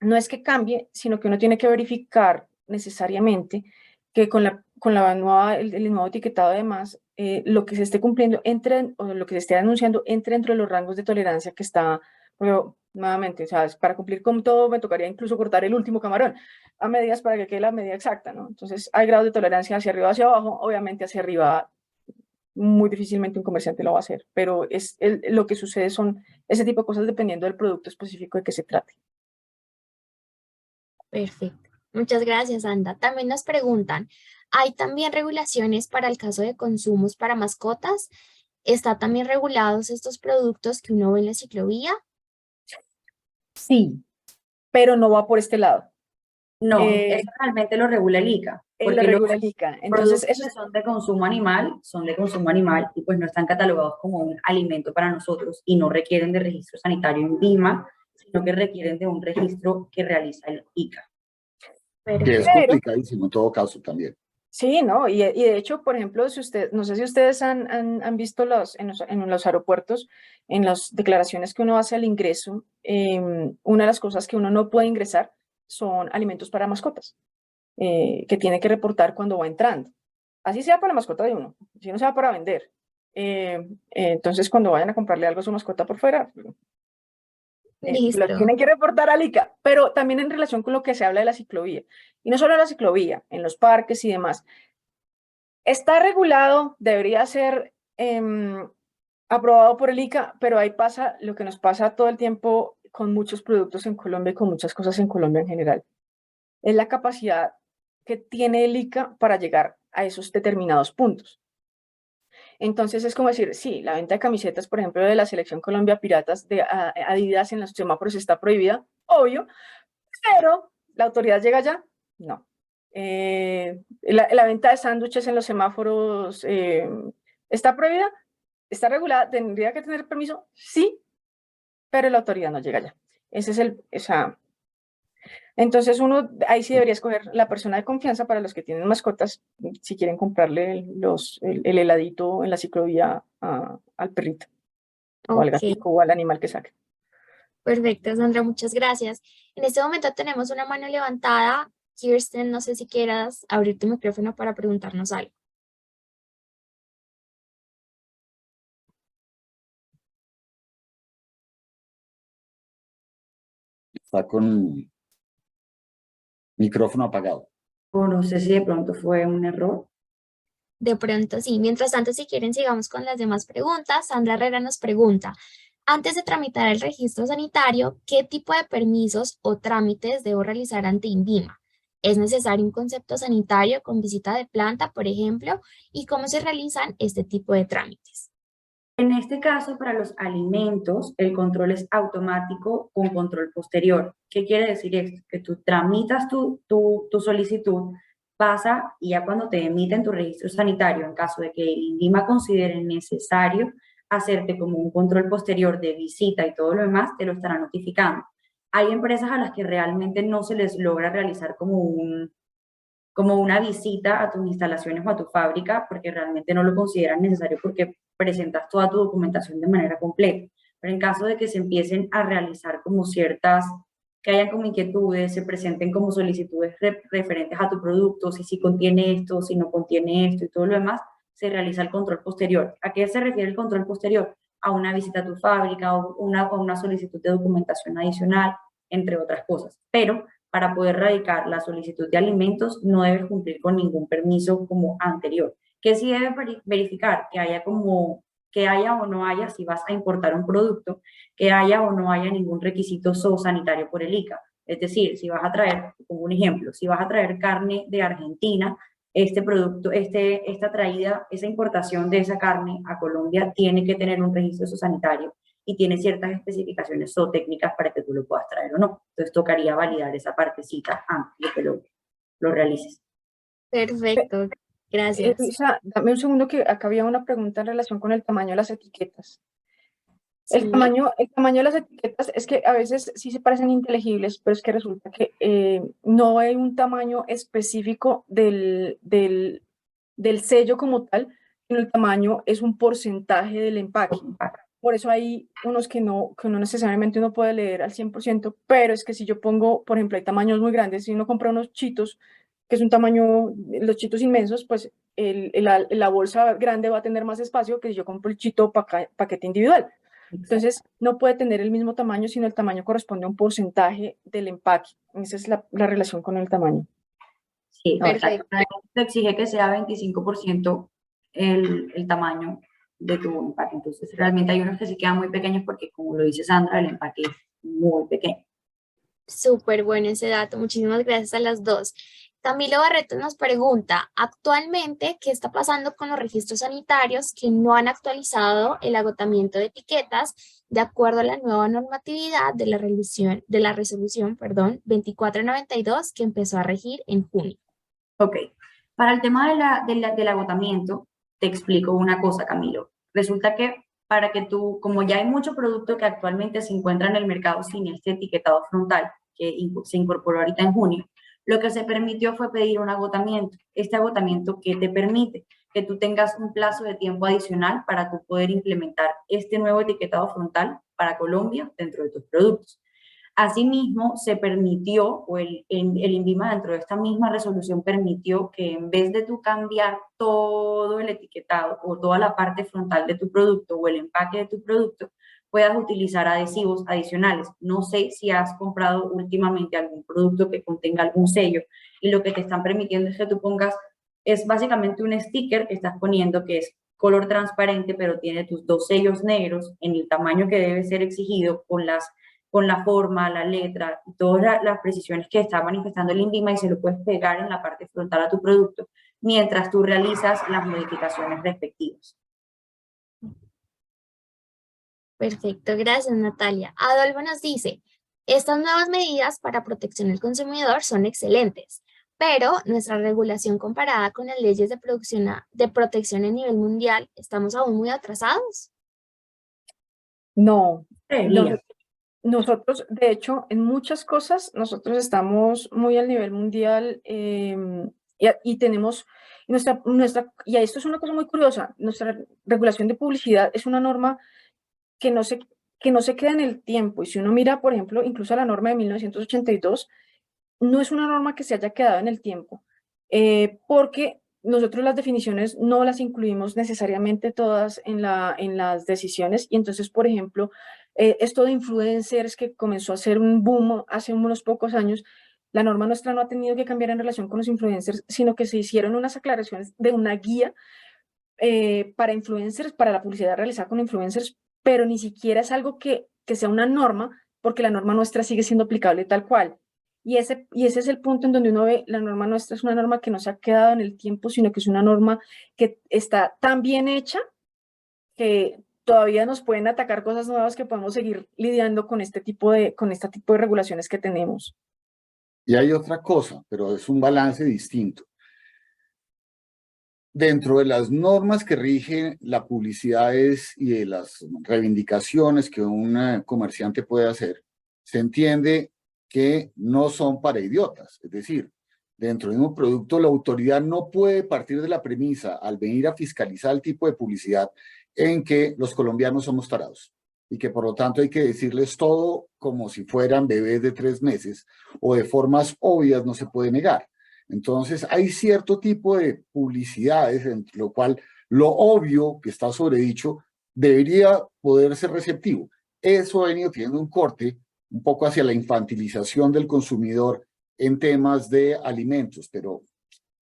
no es que cambie, sino que uno tiene que verificar necesariamente que con el nuevo etiquetado, además, lo que se esté cumpliendo o lo que se esté anunciando entre dentro de los rangos de tolerancia que está. Pero, nuevamente, ¿sabes? Para cumplir con todo me tocaría incluso cortar el último camarón a medidas para que quede la medida exacta, ¿no? Entonces, hay grados de tolerancia hacia arriba, hacia abajo. Obviamente, hacia arriba muy difícilmente un comerciante lo va a hacer, pero lo que sucede son ese tipo de cosas dependiendo del producto específico de que se trate. Perfecto. Muchas gracias, Anda. También nos preguntan, ¿hay también regulaciones para el caso de consumos para mascotas? ¿Está también regulados estos productos que uno ve en la ciclovía? Sí, pero no va por este lado. No, eso realmente lo regula el ICA. Lo Porque regula el ICA. Entonces, productos que son de consumo animal, son de consumo animal y pues no están catalogados como un alimento para nosotros y no requieren de registro sanitario en VIMA, sino que requieren de un registro que realiza el ICA. Que es complicadísimo en todo caso también. Sí, ¿no? Y de hecho, por ejemplo, no sé si ustedes han visto en los aeropuertos, en las declaraciones que uno hace al ingreso, una de las cosas que uno no puede ingresar son alimentos para mascotas, que tiene que reportar cuando va entrando. Así sea para la mascota de uno, si no sea para vender. Entonces, cuando vayan a comprarle algo a su mascota por fuera, Lo Listo. tienen que reportar al ICA, pero también en relación con lo que se habla de la ciclovía. Y no solo en la ciclovía, en los parques y demás. Está regulado, debería ser aprobado por el ICA, pero ahí pasa lo que nos pasa todo el tiempo con muchos productos en Colombia y con muchas cosas en Colombia en general. Es la capacidad que tiene el ICA para llegar a esos determinados puntos. Entonces es como decir, sí, la venta de camisetas, por ejemplo, de la Selección Colombia Piratas de Adidas en los semáforos está prohibida, obvio, pero ¿la autoridad llega allá? No. La venta de sándwiches en los semáforos ¿está prohibida? ¿Está regulada? ¿Tendría que tener permiso? Sí, pero la autoridad no llega allá. Ese es Entonces uno ahí sí debería escoger la persona de confianza para los que tienen mascotas, si quieren comprarle el heladito en la ciclovía al perrito, o al Ok, gatito, o al animal que saque. perfecto, Sandra, muchas gracias. En este momento tenemos una mano levantada. Kirsten, no sé si quieras abrir tu micrófono para preguntarnos algo. Está con micrófono apagado. O no sé si de pronto fue un error. De pronto sí. Mientras tanto, si quieren, sigamos con las demás preguntas. Sandra Herrera nos pregunta, antes de tramitar el registro sanitario, ¿qué tipo de permisos o trámites debo realizar ante INVIMA? ¿Es necesario un concepto sanitario con visita de planta, por ejemplo? ¿Y cómo se realizan este tipo de trámites? En este caso, para los alimentos, el control es automático con control posterior. ¿Qué quiere decir esto? Que tú tramitas tu solicitud, pasa y ya cuando te emiten tu registro sanitario, en caso de que el INVIMA considere necesario hacerte como un control posterior de visita y todo lo demás, te lo estará notificando. Hay empresas a las que realmente no se les logra realizar como una visita a tus instalaciones o a tu fábrica, porque realmente no lo consideran necesario porque presentas toda tu documentación de manera completa. Pero en caso de que se empiecen a realizar como ciertas, que hayan como inquietudes, se presenten como solicitudes referentes a tu producto, si contiene esto, si no contiene esto y todo lo demás, se realiza el control posterior. ¿A qué se refiere el control posterior? A una visita a tu fábrica o una solicitud de documentación adicional, entre otras cosas. Pero para poder radicar la solicitud de alimentos no debes cumplir con ningún permiso como anterior. Que sí debes verificar que haya o no haya, si vas a importar un producto, que haya o no haya ningún requisito zoosanitario por el ICA. Es decir, si vas a traer, como un ejemplo, si vas a traer carne de Argentina, este producto, esta traída, esa importación de esa carne a Colombia tiene que tener un registro zoosanitario y tiene ciertas especificaciones zootécnicas para que tú lo puedas traer o no. Entonces tocaría validar esa partecita antes de que lo realices. Perfecto, gracias. Luisa, dame un segundo que acá había una pregunta en relación con el tamaño de las etiquetas. El Sí, tamaño de las etiquetas es que a veces sí se parecen inteligibles, pero es que resulta que no hay un tamaño específico del sello como tal, sino el tamaño es un porcentaje del empaque. Por eso hay unos que no necesariamente uno puede leer al 100%, pero es que si yo pongo, por ejemplo, hay tamaños muy grandes, si uno compra unos chitos, que es un tamaño, los chitos inmensos, pues la bolsa grande va a tener más espacio que si yo compro el chito paquete individual. Entonces, no puede tener el mismo tamaño, sino el tamaño corresponde a un porcentaje del empaque. Esa es la relación con el tamaño. Sí, perfecto. te exige que sea 25% el tamaño de tu empaque. Entonces, realmente hay unos que sí quedan muy pequeños porque, como lo dice Sandra, el empaque es muy pequeño. Súper bueno ese dato. Muchísimas gracias a las dos. Camilo Barreto nos pregunta, actualmente, ¿qué está pasando con los registros sanitarios que no han actualizado el agotamiento de etiquetas de acuerdo a la nueva normatividad de la resolución 2492 que empezó a regir en junio? Ok, para el tema del agotamiento, te explico una cosa, Camilo. Resulta que para que tú, como ya hay mucho producto que actualmente se encuentra en el mercado sin este etiquetado frontal, que se incorporó ahorita en junio, lo que se permitió fue pedir un agotamiento. Este agotamiento, ¿qué te permite? Que tú tengas un plazo de tiempo adicional para tú poder implementar este nuevo etiquetado frontal para Colombia dentro de tus productos. Asimismo, se permitió, o el INVIMA dentro de esta misma resolución permitió que en vez de tú cambiar todo el etiquetado o toda la parte frontal de tu producto o el empaque de tu producto, puedas utilizar adhesivos adicionales. No sé si has comprado últimamente algún producto que contenga algún sello y lo que te están permitiendo es que tú pongas, es básicamente un sticker que estás poniendo que es color transparente, pero tiene tus 2 sellos negros en el tamaño que debe ser exigido con la forma, la letra, todas las precisiones que está manifestando el INVIMA, y se lo puedes pegar en la parte frontal a tu producto mientras tú realizas las modificaciones respectivas. Perfecto, gracias Natalia. Adolfo nos dice, estas nuevas medidas para protección del consumidor son excelentes, pero nuestra regulación comparada con las leyes de protección a nivel mundial, ¿estamos aún muy atrasados? No, Creería. nosotros, de hecho, en muchas cosas, nosotros estamos muy al nivel mundial y tenemos y esto es una cosa muy curiosa, nuestra regulación de publicidad es una norma que no se queda en el tiempo. Y si uno mira, por ejemplo, incluso la norma de 1982, no es una norma que se haya quedado en el tiempo, porque nosotros las definiciones no las incluimos necesariamente todas en las decisiones. Y entonces, por ejemplo, esto de influencers que comenzó a ser un boom hace unos pocos años, la norma nuestra no ha tenido que cambiar en relación con los influencers, sino que se hicieron unas aclaraciones de una guía para influencers, para la publicidad realizada con influencers, pero ni siquiera es algo que sea una norma, porque la norma nuestra sigue siendo aplicable tal cual. Y ese es el punto en donde uno ve, la norma nuestra es una norma que no se ha quedado en el tiempo, sino que es una norma que está tan bien hecha que todavía nos pueden atacar cosas nuevas, que podemos seguir lidiando con este tipo de regulaciones que tenemos. Y hay otra cosa, pero es un balance distinto. Dentro de las normas que rigen la publicidad y de las reivindicaciones que un comerciante puede hacer, se entiende que no son para idiotas. Es decir, dentro de un producto, la autoridad no puede partir de la premisa, al venir a fiscalizar el tipo de publicidad, en que los colombianos somos tarados y que por lo tanto hay que decirles todo como si fueran bebés de 3 meses o de formas obvias no se puede negar. Entonces, hay cierto tipo de publicidades, en lo cual lo obvio que está sobredicho debería poder ser receptivo. Eso ha venido teniendo un corte un poco hacia la infantilización del consumidor en temas de alimentos, pero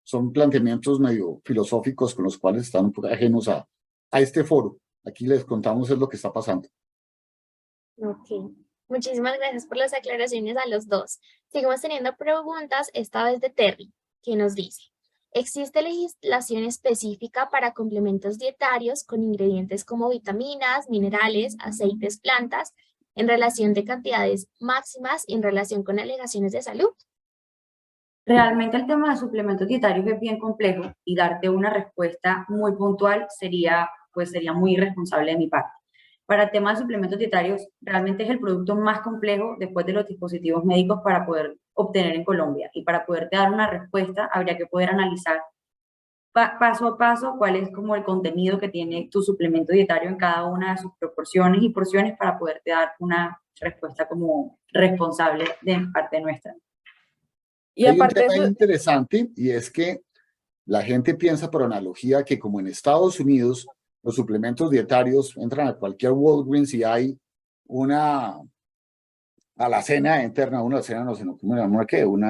son planteamientos medio filosóficos con los cuales están un poco ajenos a este foro. Aquí les contamos es lo que está pasando. Ok, muchísimas gracias por las aclaraciones a los dos. Seguimos teniendo preguntas, esta vez de Terry, que nos dice, ¿existe legislación específica para complementos dietarios con ingredientes como vitaminas, minerales, aceites, plantas, en relación de cantidades máximas y en relación con alegaciones de salud? Realmente el tema de suplementos dietarios es bien complejo y darte una respuesta muy puntual sería muy irresponsable de mi parte. Para el tema de suplementos dietarios, realmente es el producto más complejo después de los dispositivos médicos para poder obtener en Colombia. Y para poderte dar una respuesta, habría que poder analizar paso a paso cuál es como el contenido que tiene tu suplemento dietario en cada una de sus proporciones y porciones para poderte dar una respuesta como responsable de parte nuestra. Y Hay un aparte de tema eso, interesante y es que la gente piensa por analogía que como en Estados Unidos los suplementos dietarios entran a cualquier Walgreens y hay una alacena interna, una alacena no sé cómo se llama, ¿qué? Un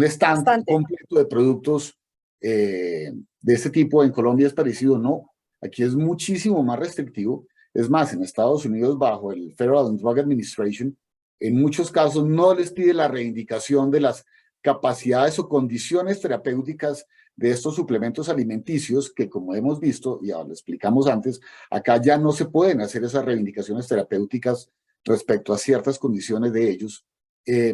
stand bastante. completo de productos de este tipo. En Colombia es parecido, no. Aquí es muchísimo más restrictivo. Es más, en Estados Unidos, bajo el Federal Drug Administration, en muchos casos no les pide la reivindicación de las capacidades o condiciones terapéuticas de estos suplementos alimenticios que, como hemos visto, y ya lo explicamos antes, acá ya no se pueden hacer esas reivindicaciones terapéuticas respecto a ciertas condiciones de ellos.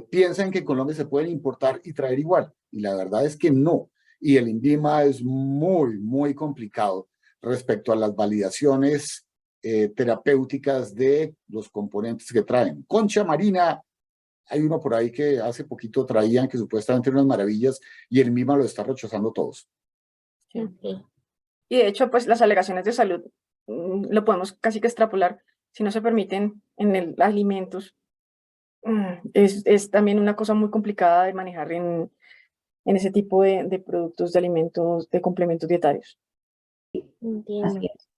Piensan que en Colombia se pueden importar y traer igual, y la verdad es que no. Y el INVIMA es muy, muy complicado respecto a las validaciones terapéuticas de los componentes que traen. Concha marina, hay uno por ahí que hace poquito traían que supuestamente eran unas maravillas y el INVIMA lo está rechazando todos. Sí. Ok. Y de hecho, pues las alegaciones de salud lo podemos casi que extrapolar. Si no se permiten en alimentos, es también una cosa muy complicada de manejar en ese tipo de productos, de alimentos, de complementos dietarios. Entiendo, Así es.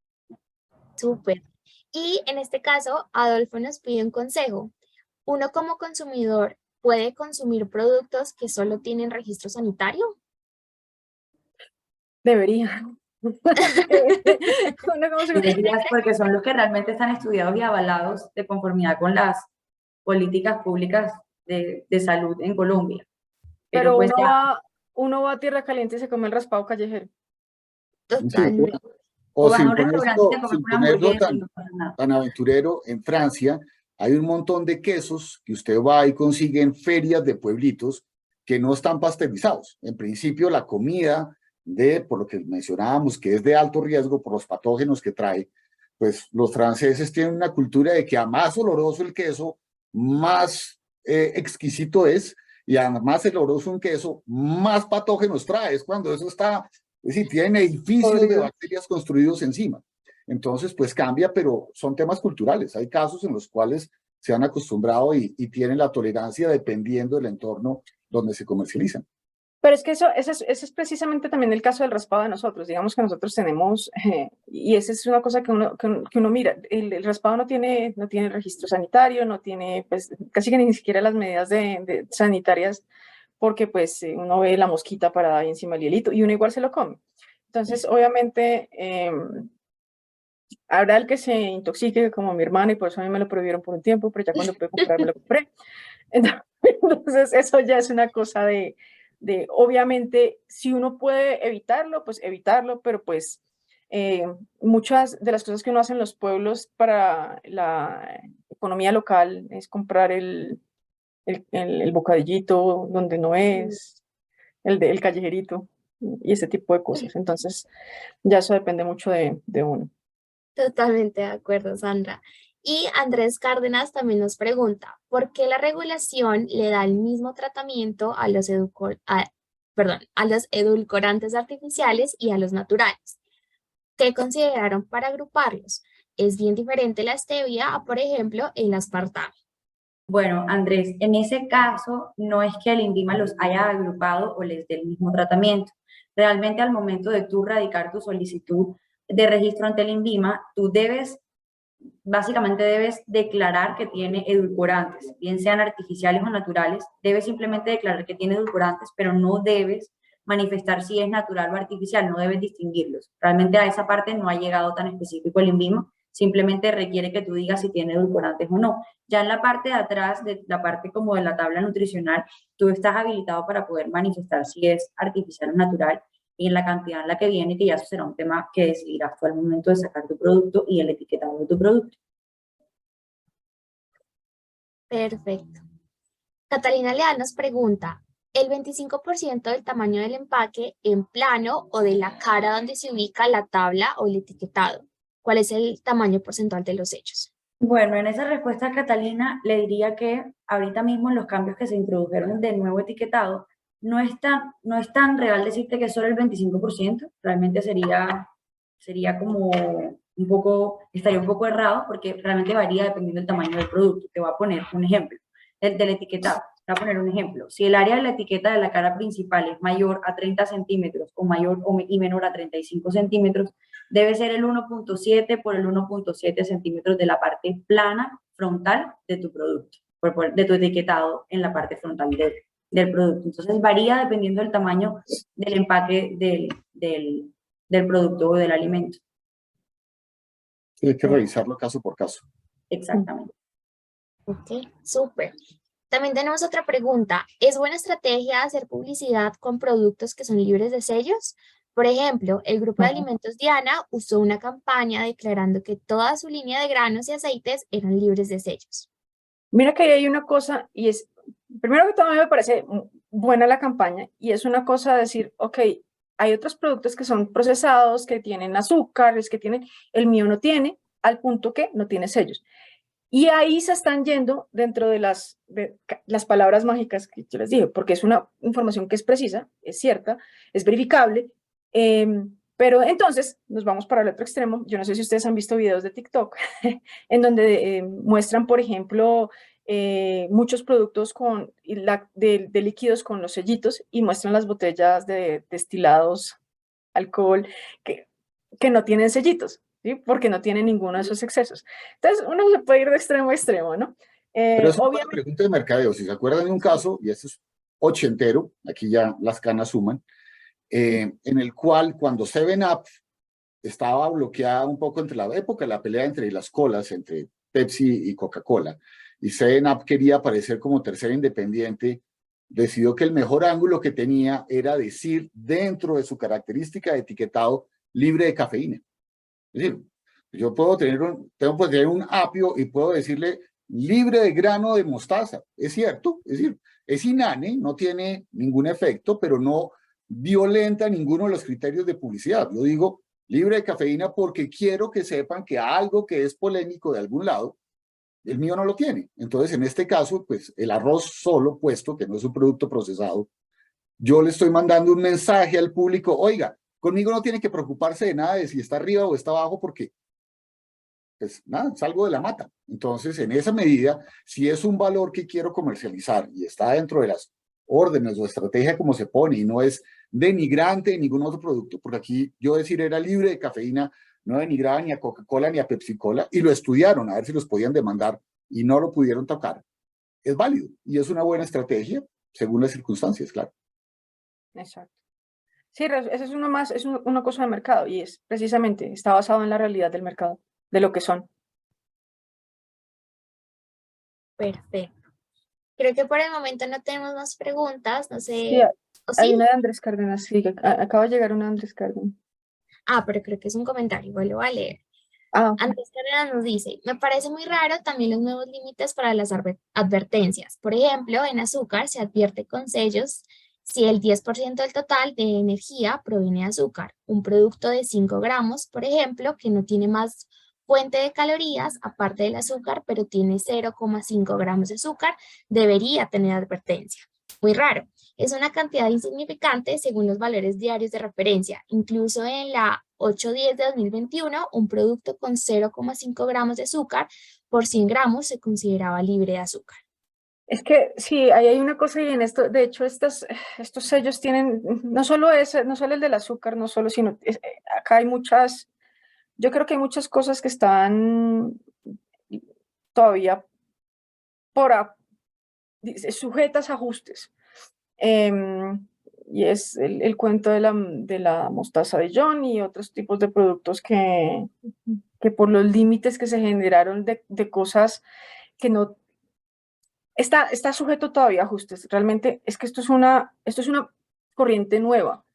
súper. Y en este caso, Adolfo nos pide un consejo. ¿Uno como consumidor puede consumir productos que solo tienen registro sanitario? Debería. Uno como se- Deberías, porque son los que realmente están estudiados y avalados de conformidad con las políticas públicas de salud en Colombia. Pero Pero pues ya, uno va a Tierra Caliente y se come el raspado callejero. Sí, Totalmente. o o vas a un restaurante y te comes sin una ponerlo hamburguesa y no pasa nada. tan aventurero, en Francia hay un montón de quesos que usted va y consigue en ferias de pueblitos que no están pasteurizados. En principio, la comida por lo que mencionábamos, que es de alto riesgo por los patógenos que trae, pues los franceses tienen una cultura de que a más oloroso el queso, más exquisito es, y a más oloroso un queso, más patógenos trae. Es cuando eso está, es decir, tienen edificios de Podrido. bacterias construidos encima. Entonces, pues cambia, pero son temas culturales. Hay casos en los cuales se han acostumbrado y tienen la tolerancia dependiendo del entorno donde se comercializan. Pero es que ese es precisamente también el caso del raspado de nosotros. Digamos que nosotros tenemos, y esa es una cosa que uno mira, el raspado no tiene registro sanitario, no tiene, pues, casi que ni siquiera las medidas sanitarias, porque pues uno ve la mosquita parada ahí encima del hielito y uno igual se lo come. Entonces, obviamente, habrá el que se intoxique como mi hermana y por eso a mí me lo prohibieron por un tiempo, pero ya cuando pude comprar me lo compré. Entonces, eso ya es una cosa obviamente, si uno puede evitarlo, pues evitarlo, pero pues muchas de las cosas que uno hace en los pueblos para la economía local es comprar el bocadillito donde no es, el callejerito y ese tipo de cosas. Entonces, ya eso depende mucho de uno. Totalmente de acuerdo, Sandra. Y Andrés Cárdenas también nos pregunta, ¿por qué la regulación le da el mismo tratamiento a los a los edulcorantes artificiales y a los naturales? ¿Qué consideraron para agruparlos? Es bien diferente la stevia a, por ejemplo, el aspartame. Bueno, Andrés, en ese caso no es que el INVIMA los haya agrupado o les dé el mismo tratamiento. Realmente al momento de tú radicar tu solicitud de registro ante el INVIMA, tú básicamente debes declarar que tiene edulcorantes, bien sean artificiales o naturales, debes simplemente declarar que tiene edulcorantes, pero no debes manifestar si es natural o artificial, no debes distinguirlos. Realmente a esa parte no ha llegado tan específico el INVIMA, simplemente requiere que tú digas si tiene edulcorantes o no. Ya en la parte de atrás, de la parte como de la tabla nutricional, tú estás habilitado para poder manifestar si es artificial o natural y en la cantidad en la que viene, que ya eso será un tema que decidirás tú al momento de sacar tu producto y el etiquetado de tu producto. Perfecto. Catalina Leal nos pregunta, ¿el 25% del tamaño del empaque en plano o de la cara donde se ubica la tabla o el etiquetado? ¿Cuál es el tamaño porcentual de los hechos? Bueno, en esa respuesta, Catalina, le diría que ahorita mismo en los cambios que se introdujeron del nuevo etiquetado, no es tan real decirte que solo el 25%, realmente sería como estaría un poco errado porque realmente varía dependiendo del tamaño del producto. Te voy a poner un ejemplo del etiquetado. Te voy a poner un ejemplo. Si el área de la etiqueta de la cara principal es mayor a 30 centímetros y menor a 35 centímetros, debe ser el 1.7 por el 1.7 centímetros de la parte plana frontal de tu producto, de tu etiquetado en la parte frontal del producto. Entonces varía dependiendo del tamaño del empaque del producto o del alimento. Sí, hay que revisarlo caso por caso. Exactamente. Ok, súper. También tenemos otra pregunta. ¿Es buena estrategia hacer publicidad con productos que son libres de sellos? Por ejemplo, el grupo de alimentos Diana usó una campaña declarando que toda su línea de granos y aceites eran libres de sellos. Mira que ahí hay una cosa, y es, primero que todo a mí me parece buena la campaña, y es una cosa decir, ok, hay otros productos que son procesados, que tienen azúcares, el mío no tiene, al punto que no tiene sellos. Y ahí se están yendo dentro de las palabras mágicas que yo les dije, porque es una información que es precisa, es cierta, es verificable, pero entonces nos vamos para el otro extremo. Yo no sé si ustedes han visto videos de TikTok en donde muestran, por ejemplo, muchos productos de líquidos con los sellitos y muestran las botellas de destilados, alcohol, que no tienen sellitos. ¿sí? Porque no tiene ninguno de esos excesos. Entonces, uno se puede ir de extremo a extremo, ¿no? Pero es una buena Obviamente, pregunta de mercadeo. Si se acuerdan de un caso, y este es ochentero, aquí ya las canas suman, en el cual cuando 7-Up estaba bloqueada un poco entre la época, la pelea entre las colas, entre Pepsi y Coca-Cola, y 7-Up quería aparecer como tercera independiente, decidió que el mejor ángulo que tenía era decir dentro de su característica de etiquetado libre de cafeína. Es decir, yo puedo tener un apio y puedo decirle libre de grano de mostaza. Es cierto, es decir, es inane, no tiene ningún efecto, pero no violenta ninguno de los criterios de publicidad. Yo digo libre de cafeína porque quiero que sepan que algo que es polémico de algún lado, el mío no lo tiene. Entonces, en este caso, pues el arroz solo puesto, que no es un producto procesado, yo le estoy mandando un mensaje al público, oiga, conmigo no tiene que preocuparse de nada de si está arriba o está abajo porque, pues nada, salgo de la mata. Entonces, en esa medida, si es un valor que quiero comercializar y está dentro de las órdenes o estrategia como se pone y no es denigrante de ningún otro producto, porque aquí yo decir era libre de cafeína, no denigraba ni a Coca-Cola ni a Pepsi-Cola y lo estudiaron a ver si los podían demandar y no lo pudieron tocar. Es válido y es una buena estrategia según las circunstancias, claro. exacto. Sí, eso es uno más, es una cosa de mercado y es precisamente, está basado en la realidad del mercado, de lo que son. Perfecto. Creo que por el momento no tenemos más preguntas, no Sí, sé, ¿o hay sí? una de Andrés Cárdenas, sí, acaba de llegar una de Andrés Cárdenas. Ah, pero creo que es un comentario, igual lo voy a leer. Ah, Andrés Carrera nos dice, me parece muy raro también los nuevos límites para las advertencias. Por ejemplo, en azúcar se advierte con sellos si el 10% del total de energía proviene de azúcar. Un producto de 5 gramos, por ejemplo, que no tiene más fuente de calorías aparte del azúcar, pero tiene 0,5 gramos de azúcar, debería tener advertencia. Muy raro. Es una cantidad insignificante según los valores diarios de referencia. Incluso en la 810 de 2021, un producto con 0,5 gramos de azúcar por 100 gramos se consideraba libre de azúcar. es que sí, ahí hay una cosa y en esto, de hecho, estos sellos tienen, no solo ese, no solo el del azúcar, no solo, sino, acá hay muchas, yo creo que hay muchas cosas que están todavía por sujetas a ajustes. Y es el cuento de la mostaza de John y otros tipos de productos que por los límites que se generaron de cosas que no está sujeto todavía a ajustes. Realmente es que esto es una corriente nueva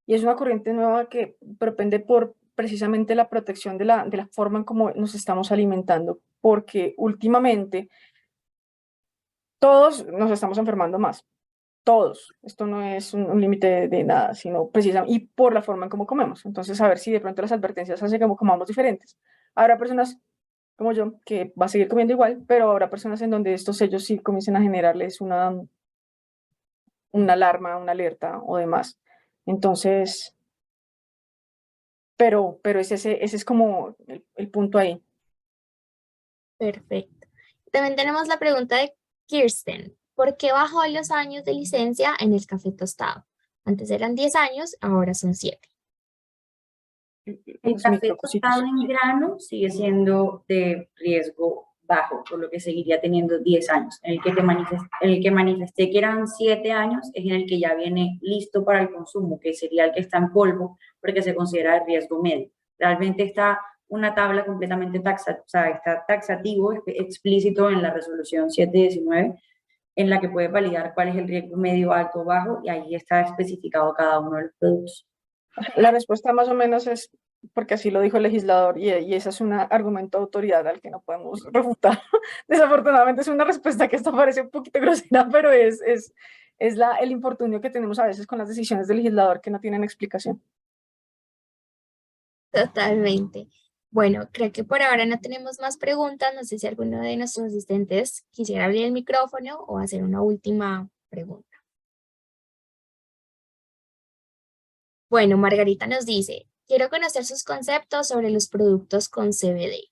y es una corriente nueva que propende por precisamente la protección de la forma en cómo nos estamos alimentando, porque últimamente todos nos estamos enfermando más. Todos. Esto no es un límite de nada, sino precisamente, y por la forma en cómo comemos. Entonces, a ver si de pronto las advertencias hacen que comamos diferentes. Habrá personas como yo que va a seguir comiendo igual, pero habrá personas en donde estos sellos sí comiencen a generarles una alarma, una alerta o demás. Entonces, pero ese es como el punto ahí. Perfecto. También tenemos la pregunta de Kirsten. ¿Por qué bajó los años de licencia en el café tostado? Antes eran 10 años, ahora son 7. El Los café microcositos. tostado en grano sigue siendo de riesgo bajo, por lo que seguiría teniendo 10 años. El que manifesté que eran 7 años es en el que ya viene listo para el consumo, que sería el que está en polvo, porque se considera de riesgo medio. Realmente está una tabla completamente está taxativo, explícito en la resolución 719, en la que puede validar cuál es el riesgo medio, alto o bajo, y ahí está especificado cada uno de los productos. La respuesta más o menos es porque así lo dijo el legislador y ese es un argumento de autoridad al que no podemos refutar. Desafortunadamente es una respuesta que esto parece un poquito grosera, pero es el infortunio que tenemos a veces con las decisiones del legislador que no tienen explicación. Totalmente. Bueno, creo que por ahora no tenemos más preguntas. No sé si alguno de nuestros asistentes quisiera abrir el micrófono o hacer una última pregunta. Bueno, Margarita nos dice, quiero conocer sus conceptos sobre los productos con CBD.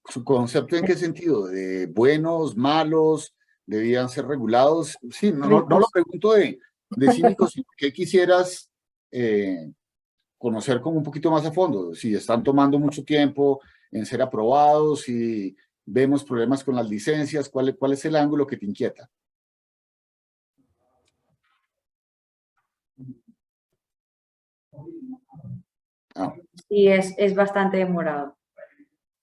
¿Su concepto en qué sentido? ¿De buenos, malos, debían ser regulados? Sí, no lo pregunto de cínicos, sino qué quisieras conocer como un poquito más a fondo, si están tomando mucho tiempo en ser aprobados, si vemos problemas con las licencias, cuál es el ángulo que te inquieta. Sí, es bastante demorado.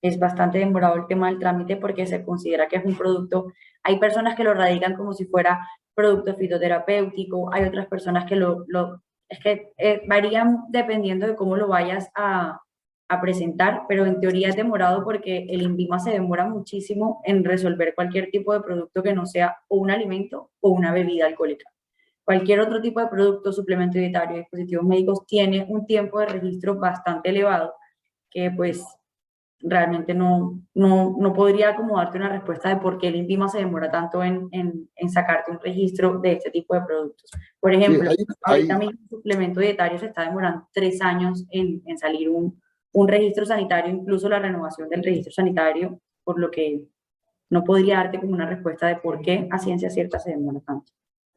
Es bastante demorado el tema del trámite porque se considera que es un producto. Hay personas que lo radican como si fuera producto fitoterapéutico, hay otras personas que es que varían dependiendo de cómo lo vayas a presentar, pero en teoría es demorado porque el INVIMA se demora muchísimo en resolver cualquier tipo de producto que no sea o un alimento o una bebida alcohólica. Cualquier otro tipo de producto, suplemento dietario, dispositivos médicos, tiene un tiempo de registro bastante elevado que pues realmente no podría como darte una respuesta de por qué el INVIMA se demora tanto en sacarte un registro de este tipo de productos. Por ejemplo, ahorita mismo el suplemento dietario se está demorando 3 años en salir un registro sanitario, incluso la renovación del registro sanitario, por lo que no podría darte como una respuesta de por qué a ciencia cierta se demora tanto.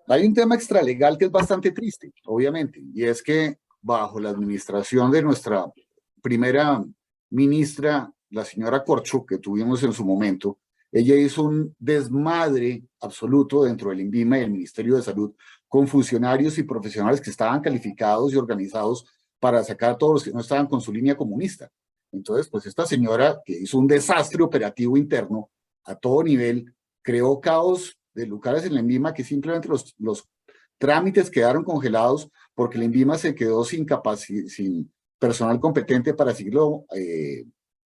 Hay un tema extralegal que es bastante triste, obviamente, y es que bajo la administración de nuestra primera ministra, la señora Corcho, que tuvimos en su momento, ella hizo un desmadre absoluto dentro del INVIMA y el Ministerio de Salud con funcionarios y profesionales que estaban calificados y organizados para sacar a todos los que no estaban con su línea comunista. Entonces, pues esta señora que hizo un desastre operativo interno a todo nivel, creó caos de lugares en la INVIMA que simplemente los trámites quedaron congelados porque la INVIMA se quedó sin personal competente para seguirlo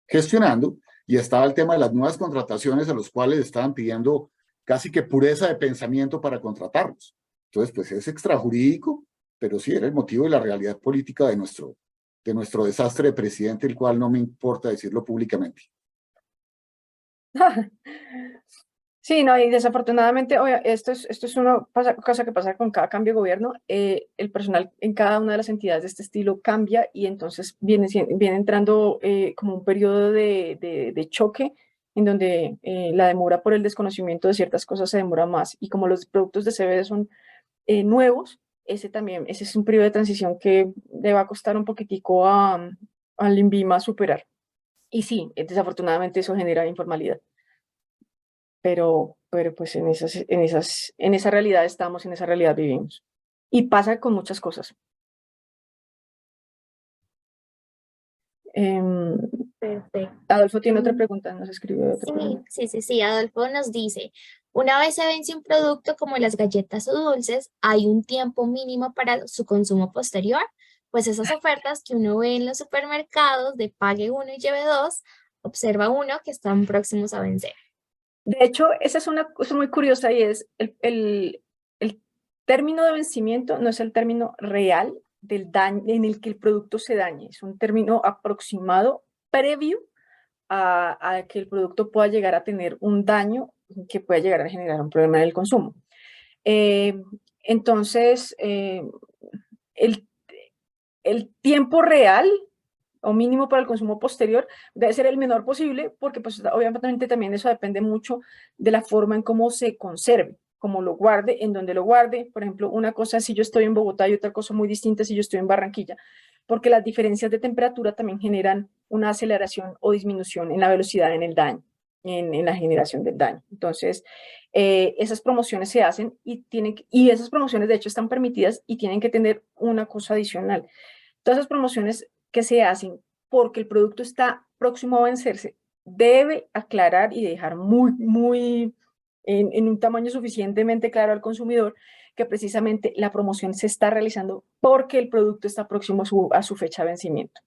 gestionando, y estaba el tema de las nuevas contrataciones a los cuales estaban pidiendo casi que pureza de pensamiento para contratarlos. Entonces, pues es extrajurídico, pero sí era el motivo de la realidad política de nuestro desastre de presidente, el cual no me importa decirlo públicamente. Sí, no, y desafortunadamente, esto es una cosa que pasa con cada cambio de gobierno. El personal en cada una de las entidades de este estilo cambia y entonces viene entrando como un periodo de choque en donde la demora por el desconocimiento de ciertas cosas se demora más. Y como los productos de CBD son nuevos, ese es un periodo de transición que le va a costar un poquitico al INVIMA superar. Y sí, desafortunadamente eso genera informalidad. Pero pues en esa realidad estamos, en esa realidad vivimos. Y pasa con muchas cosas. Perfecto. Adolfo tiene otra pregunta, nos escribió otra pregunta. Sí, Adolfo nos dice, una vez se vence un producto como las galletas o dulces, ¿hay un tiempo mínimo para su consumo posterior? Pues esas ofertas que uno ve en los supermercados de pague uno y lleve dos, observa uno que están próximos a vencer. De hecho, esa es una cosa muy curiosa y es el término de vencimiento no es el término real del daño en el que el producto se dañe, es un término aproximado previo a que el producto pueda llegar a tener un daño que pueda llegar a generar un problema en el consumo. Entonces, el tiempo real o mínimo para el consumo posterior debe ser el menor posible porque pues obviamente también eso depende mucho de la forma en cómo se conserve, cómo lo guarde, en dónde lo guarde. Por ejemplo, una cosa si yo estoy en Bogotá y otra cosa muy distinta si yo estoy en Barranquilla, porque las diferencias de temperatura también generan una aceleración o disminución en la velocidad en el daño, en la generación del daño. Entonces, esas promociones se hacen y esas promociones de hecho están permitidas y tienen que tener una cosa adicional. Todas esas promociones que se hacen porque el producto está próximo a vencerse, debe aclarar y dejar muy en un tamaño suficientemente claro al consumidor que precisamente la promoción se está realizando porque el producto está próximo a su fecha de vencimiento.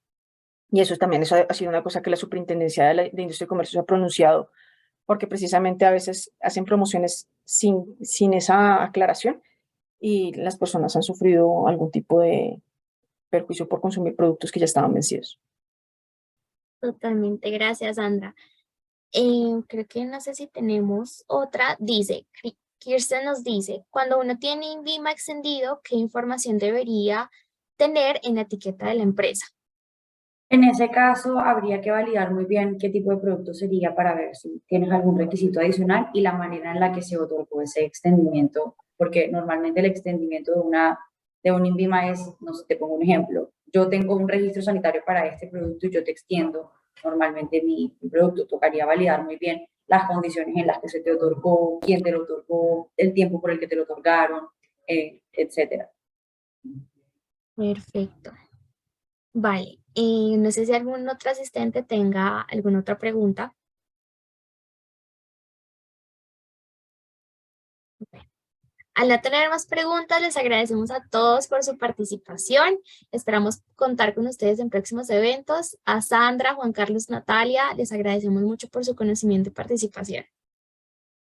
Y eso también ha sido una cosa que la Superintendencia de Industria y Comercio se ha pronunciado, porque precisamente a veces hacen promociones sin esa aclaración y las personas han sufrido algún tipo de perjuicio por consumir productos que ya estaban vencidos. Totalmente, gracias, Sandra. Creo que no sé si tenemos otra. Dice, Kirsten nos dice, cuando uno tiene INVIMA extendido, ¿qué información debería tener en la etiqueta de la empresa? En ese caso, habría que validar muy bien qué tipo de producto sería para ver si tienes algún requisito adicional y la manera en la que se otorgó ese extendimiento, porque normalmente el extendimiento de una de un INVIMA es, no sé, te pongo un ejemplo, yo tengo un registro sanitario para este producto y yo te extiendo normalmente mi producto, tocaría validar muy bien las condiciones en las que se te otorgó, quién te lo otorgó, el tiempo por el que te lo otorgaron, etcétera. Perfecto. Vale, no sé si algún otro asistente tenga alguna otra pregunta. Bueno, al no tener más preguntas, les agradecemos a todos por su participación. Esperamos contar con ustedes en próximos eventos. A Sandra, Juan Carlos, Natalia, les agradecemos mucho por su conocimiento y participación.